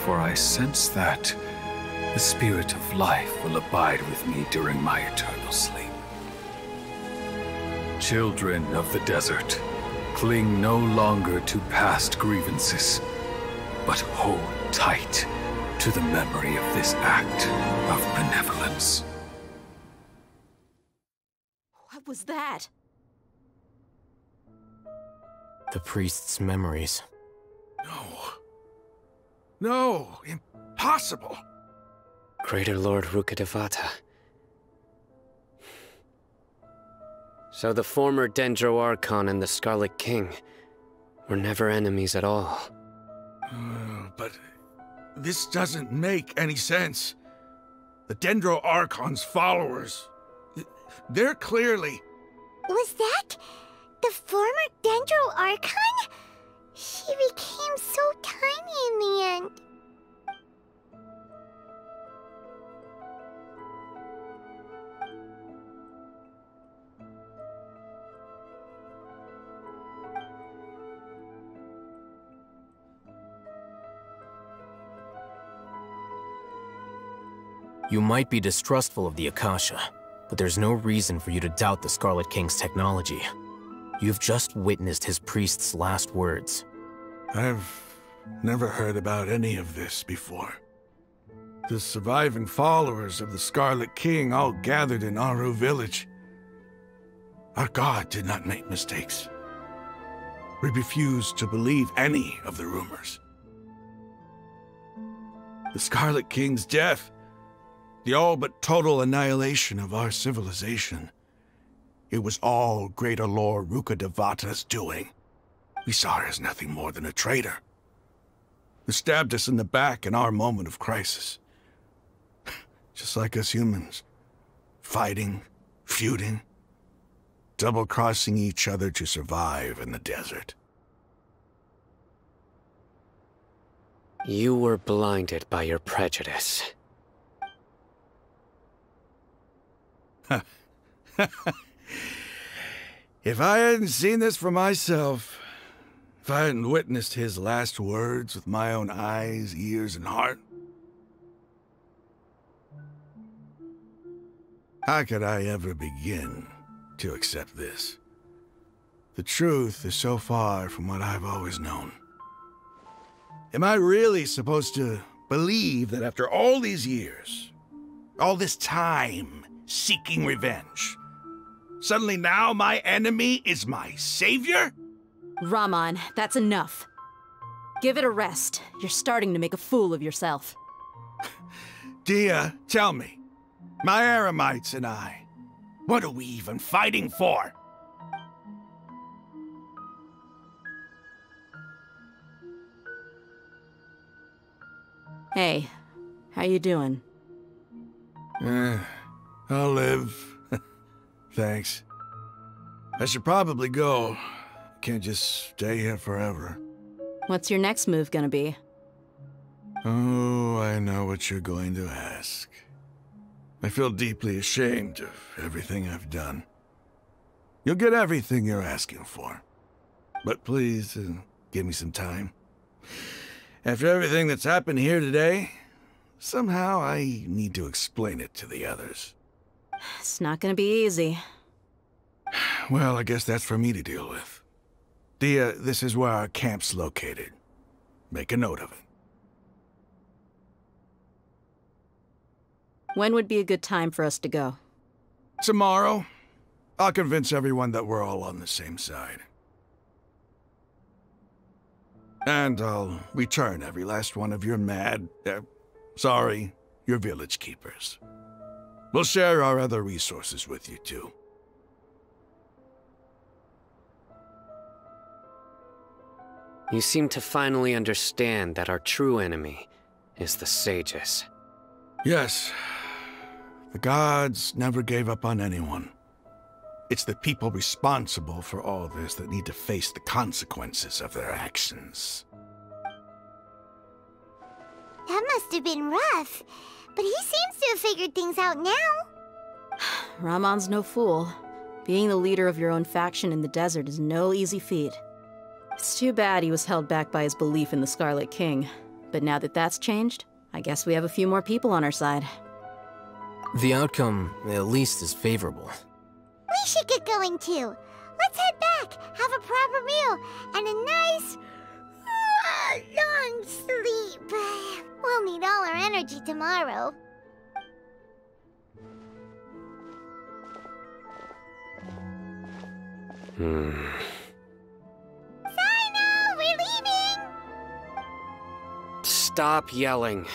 [SPEAKER 20] for I sense that the spirit of life will abide with me during my eternal sleep. Children of the desert, cling no longer to past grievances, but hold tight to the memory of this act of benevolence.
[SPEAKER 9] What was that?
[SPEAKER 14] The priest's memories.
[SPEAKER 16] No, impossible.
[SPEAKER 3] Greater Lord Rukkhadevata. So the former Sumeru Archon and the Scarlet King were never enemies at all.
[SPEAKER 16] But this doesn't make any sense. The Sumeru Archon's followers, they're clearly...
[SPEAKER 7] Was that the former Sumeru Archon? She became so tiny in the end.
[SPEAKER 14] You might be distrustful of the Akasha, but there's no reason for you to doubt the Scarlet King's technology. You've just witnessed his priest's last words.
[SPEAKER 16] I've never heard about any of this before. The surviving followers of the Scarlet King all gathered in Aru village. Our god did not make mistakes. We refused to believe any of the rumors. The Scarlet King's death, the all but total annihilation of our civilization. It was all Greater Lord Rukkhadevata's doing. we saw her as nothing more than a traitor, who stabbed us in the back in our moment of crisis. Just like us humans. Fighting, feuding, double-crossing each other to survive in the desert.
[SPEAKER 3] You were blinded by your prejudice.
[SPEAKER 16] If I hadn't seen this for myself, if I hadn't witnessed his last words with my own eyes, ears, and heart, how could I ever begin to accept this? The truth is so far from what I've always known. Am I really supposed to believe that after all these years, all this time seeking revenge, suddenly now my enemy is my savior?
[SPEAKER 9] Rahman, that's enough. Give it a rest. You're starting to make a fool of yourself.
[SPEAKER 16] Dehya, tell me, my Eremites and I, what are we even fighting for?
[SPEAKER 9] Hey, how you doing?
[SPEAKER 16] I'll live. Thanks. I should probably go. Can't just stay here forever.
[SPEAKER 9] What's your next move gonna be?
[SPEAKER 16] Oh, I know what you're going to ask. I feel deeply ashamed of everything I've done. You'll get everything you're asking for. But please, give me some time. After everything that's happened here today, somehow I need to explain it to the others.
[SPEAKER 9] It's not gonna be easy.
[SPEAKER 16] Well, I guess that's for me to deal with. Dehya, this is where our camp's located. Make a note of it.
[SPEAKER 9] When would be a good time for us to go?
[SPEAKER 16] Tomorrow. I'll convince everyone that we're all on the same side. And I'll return every last one of your your village keepers. We'll share our other resources with you, too.
[SPEAKER 3] You seem to finally understand that our true enemy is the sages.
[SPEAKER 16] Yes. The gods never gave up on anyone. It's the people responsible for all this that need to face the consequences of their actions.
[SPEAKER 7] That must have been rough, but he seems to have figured things out now.
[SPEAKER 9] Rahman's no fool. Being the leader of your own faction in the desert is no easy feat. It's too bad he was held back by his belief in the Scarlet King. But now that that's changed, I guess we have a few more people on our side.
[SPEAKER 14] The outcome, at least, is favorable.
[SPEAKER 7] We should get going too. Let's head back, have a proper meal, and a nice, long sleep. We'll need all our energy tomorrow. Cyno, we're leaving!
[SPEAKER 3] Stop yelling.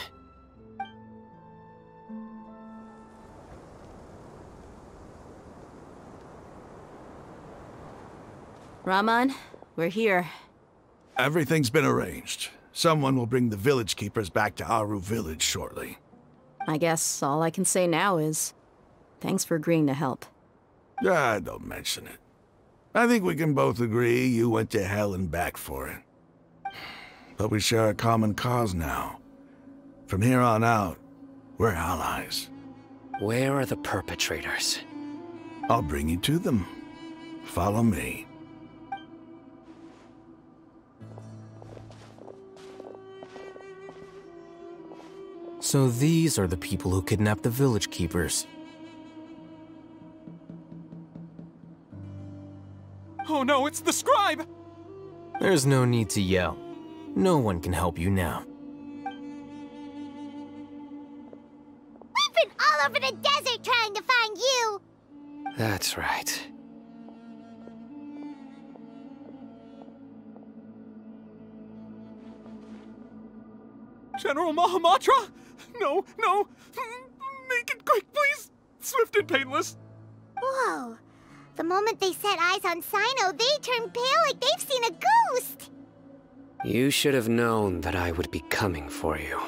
[SPEAKER 9] Rahman, we're here.
[SPEAKER 16] Everything's been arranged. Someone will bring the village keepers back to Aru village shortly.
[SPEAKER 9] I guess all I can say now is, thanks for agreeing to help.
[SPEAKER 16] Don't mention it. I think we can both agree you went to hell and back for it. But we share a common cause now. From here on out, we're allies.
[SPEAKER 3] Where are the perpetrators?
[SPEAKER 16] I'll bring you to them. Follow me.
[SPEAKER 14] So these are the people who kidnapped the village keepers.
[SPEAKER 17] Oh no, it's the scribe!
[SPEAKER 14] There's no need to yell. No one can help you now.
[SPEAKER 7] We've been all over the desert trying to find you!
[SPEAKER 3] That's right.
[SPEAKER 17] General Mahamatra? No, no! Make it quick, please! Swift and painless!
[SPEAKER 7] Whoa! The moment they set eyes on Cyno, they turn pale like they've seen a ghost!
[SPEAKER 3] You should have known that I would be coming for you.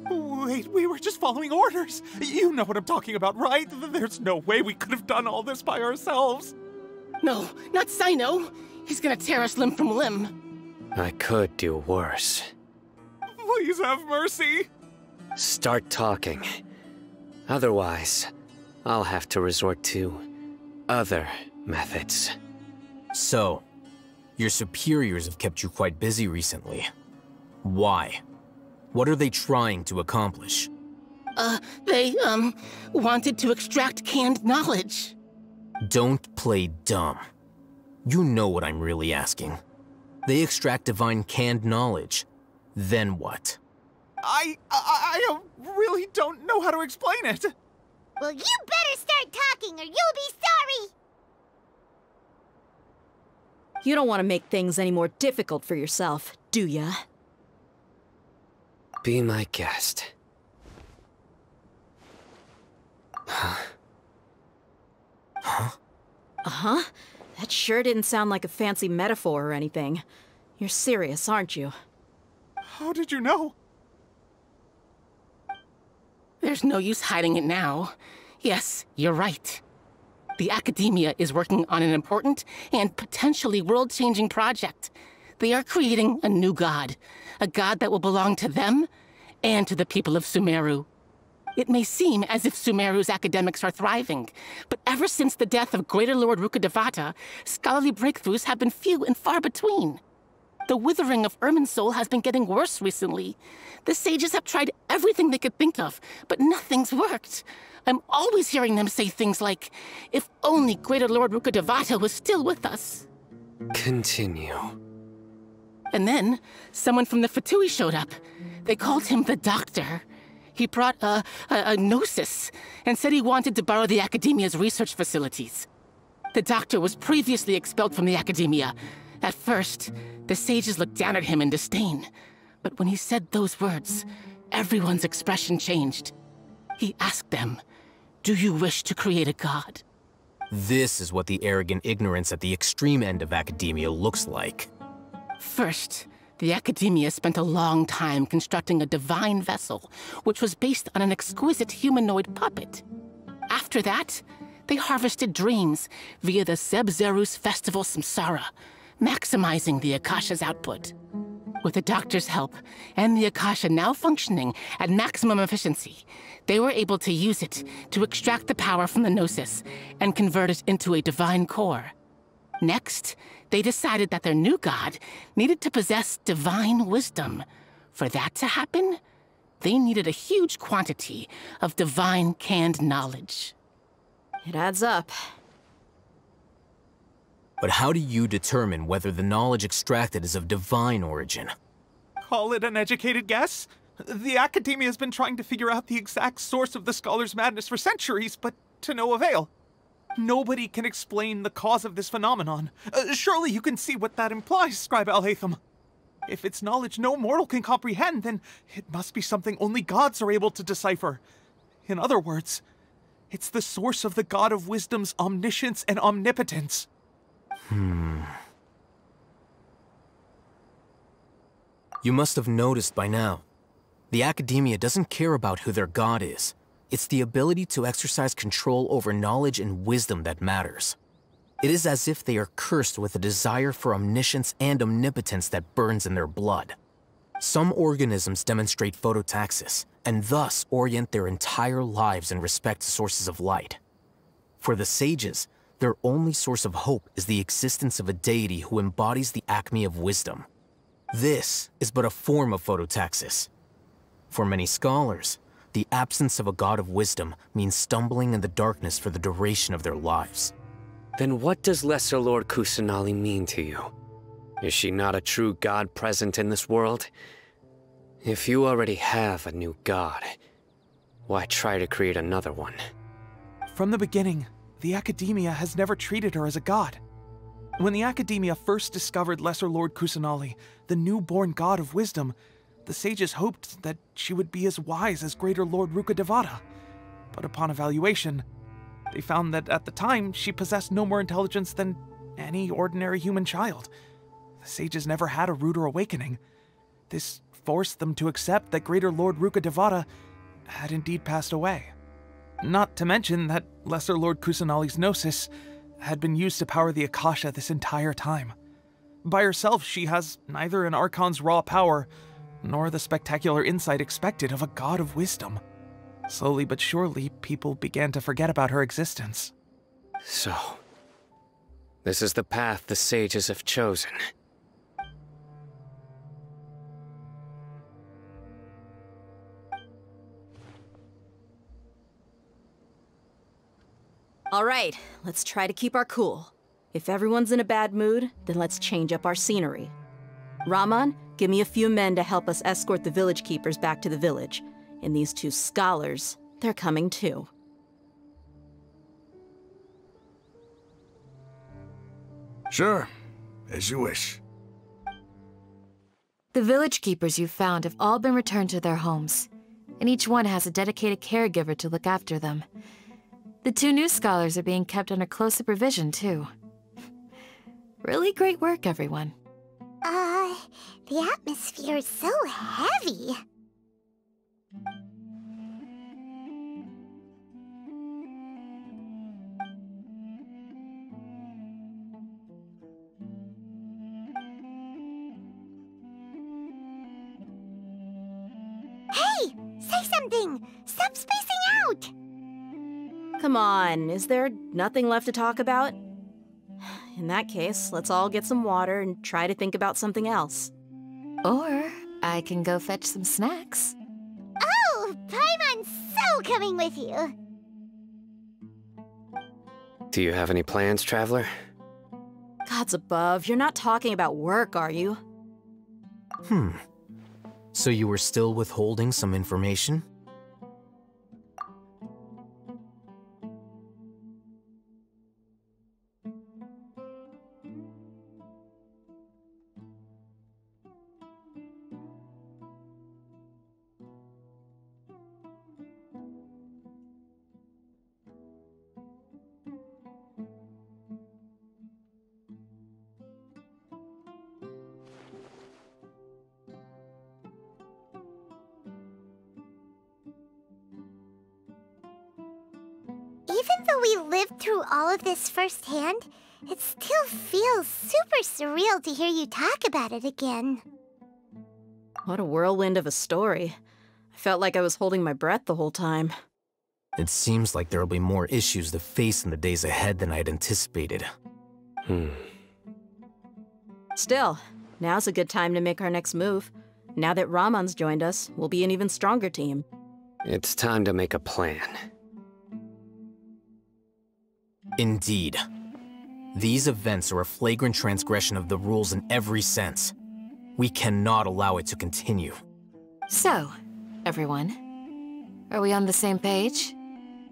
[SPEAKER 17] Wait, we were just following orders! You know what I'm talking about, right? There's no way we could have done all this by ourselves!
[SPEAKER 19] No, not Cyno! He's gonna tear us limb from limb!
[SPEAKER 3] I could do worse.
[SPEAKER 17] Please have mercy!
[SPEAKER 3] Start talking. Otherwise, I'll have to resort to other methods.
[SPEAKER 14] So, your superiors have kept you quite busy recently. Why? What are they trying to accomplish?
[SPEAKER 19] They wanted to extract canned knowledge.
[SPEAKER 14] Don't play dumb. You know what I'm really asking. They extract divine canned knowledge. Then what?
[SPEAKER 17] I really don't know how to explain it.
[SPEAKER 7] Well, you better start talking or you'll be sorry!
[SPEAKER 9] You don't want to make things any more difficult for yourself, do ya?
[SPEAKER 3] Be my guest.
[SPEAKER 14] Huh?
[SPEAKER 9] Uh-huh. That sure didn't sound like a fancy metaphor or anything. You're serious, aren't you?
[SPEAKER 17] How did you know?
[SPEAKER 19] There's no use hiding it now. Yes, you're right. The Academia is working on an important and potentially world-changing project. They are creating a new god. A god that will belong to them and to the people of Sumeru. It may seem as if Sumeru's academics are thriving, but ever since the death of Greater Lord Rukkhadevata, scholarly breakthroughs have been few and far between. The withering of Irminsul has been getting worse recently. The sages have tried everything they could think of, but nothing's worked. I'm always hearing them say things like, if only Greater Lord Rukkhadevata was still with us.
[SPEAKER 3] Continue.
[SPEAKER 19] And then, someone from the Fatui showed up. They called him the Doctor. He brought a gnosis and said he wanted to borrow the Academia's research facilities. The Doctor was previously expelled from the Academia. At first, the sages looked down at him in disdain. But when he said those words, everyone's expression changed. He asked them, "Do you wish to create a god?"
[SPEAKER 14] This is what the arrogant ignorance at the extreme end of academia looks like.
[SPEAKER 19] First, the Academia spent a long time constructing a divine vessel, which was based on an exquisite humanoid puppet. After that, they harvested dreams via the Zeb-Zerus Festival Samsara, maximizing the Akasha's output. With the Doctor's help, and the Akasha now functioning at maximum efficiency, they were able to use it to extract the power from the Gnosis and convert it into a divine core. Next, they decided that their new god needed to possess divine wisdom. For that to happen, they needed a huge quantity of divine canned knowledge.
[SPEAKER 9] It adds up.
[SPEAKER 14] But how do you determine whether the knowledge extracted is of divine origin?
[SPEAKER 17] Call it an educated guess? The Academia has been trying to figure out the exact source of the Scholar's madness for centuries, but to no avail. Nobody can explain the cause of this phenomenon. Surely you can see what that implies, Scribe alhaitham. If it's knowledge no mortal can comprehend, then it must be something only gods are able to decipher. In other words, it's the source of the God of Wisdom's omniscience and omnipotence.
[SPEAKER 14] You must have noticed by now. The Academia doesn't care about who their god is. It's the ability to exercise control over knowledge and wisdom that matters. It is as if they are cursed with a desire for omniscience and omnipotence that burns in their blood. Some organisms demonstrate phototaxis, and thus orient their entire lives in respect to sources of light. For the sages, their only source of hope is the existence of a deity who embodies the acme of wisdom. This is but a form of phototaxis. For many scholars, the absence of a god of wisdom means stumbling in the darkness for the duration of their lives.
[SPEAKER 3] Then what does Lesser Lord Kusanali mean to you? Is she not a true god present in this world? If you already have a new god, why try to create another one?
[SPEAKER 17] From the beginning, the Academia has never treated her as a god. When the Academia first discovered Lesser Lord Kusanali, the newborn god of wisdom, the sages hoped that she would be as wise as Greater Lord Rukkhadevata. But upon evaluation, They found that at the time, she possessed no more intelligence than any ordinary human child. The sages never had a ruder awakening. This forced them to accept that greater Lord Rukkhadevata had indeed passed away. Not to mention that Lesser Lord Kusanali's gnosis had been used to power the Akasha this entire time. By herself, she has neither an Archon's raw power, nor the spectacular insight expected of a god of wisdom. Slowly but surely, people began to forget about her existence.
[SPEAKER 3] So, this is the path the sages have chosen.
[SPEAKER 9] All right, let's try to keep our cool. If everyone's in a bad mood, then let's change up our scenery. Rahman, give me a few men to help us escort the village keepers back to the village. And these two scholars, they're coming too.
[SPEAKER 16] Sure, as you wish.
[SPEAKER 8] The village keepers you've found have all been returned to their homes, and each one has a dedicated caregiver to look after them. The two new scholars are being kept under close supervision, too. Really great work, everyone.
[SPEAKER 7] The atmosphere is so heavy. Hey! Say something! Stop spacing out!
[SPEAKER 9] Come on, is there nothing left to talk about? In that case, let's all get some water and try to think about something else.
[SPEAKER 8] Or I can go fetch some snacks.
[SPEAKER 7] Oh! Paimon's so coming with you!
[SPEAKER 3] Do you have any plans, Traveler?
[SPEAKER 9] Gods above, you're not talking about work, are you?
[SPEAKER 14] So you were still withholding some information?
[SPEAKER 7] Even though we lived through all of this firsthand, it still feels super surreal to hear you talk about it again.
[SPEAKER 9] What a whirlwind of a story. I felt like I was holding my breath the whole time.
[SPEAKER 14] It seems like there'll be more issues to face in the days ahead than I had anticipated.
[SPEAKER 9] Still, now's a good time to make our next move. Now that Rahman's joined us, we'll be an even stronger team.
[SPEAKER 3] It's time to make a plan.
[SPEAKER 14] Indeed. These events are a flagrant transgression of the rules in every sense. We cannot allow it to continue.
[SPEAKER 8] So, everyone, are we on the same page?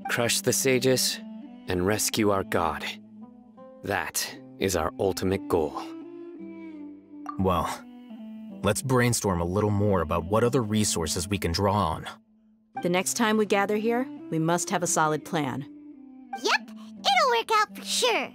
[SPEAKER 3] Crush the sages and rescue our god. That is our ultimate goal.
[SPEAKER 14] Well, let's brainstorm a little more about what other resources we can draw on.
[SPEAKER 9] The next time we gather here, we must have a solid plan.
[SPEAKER 7] Yep, it'll work out for sure.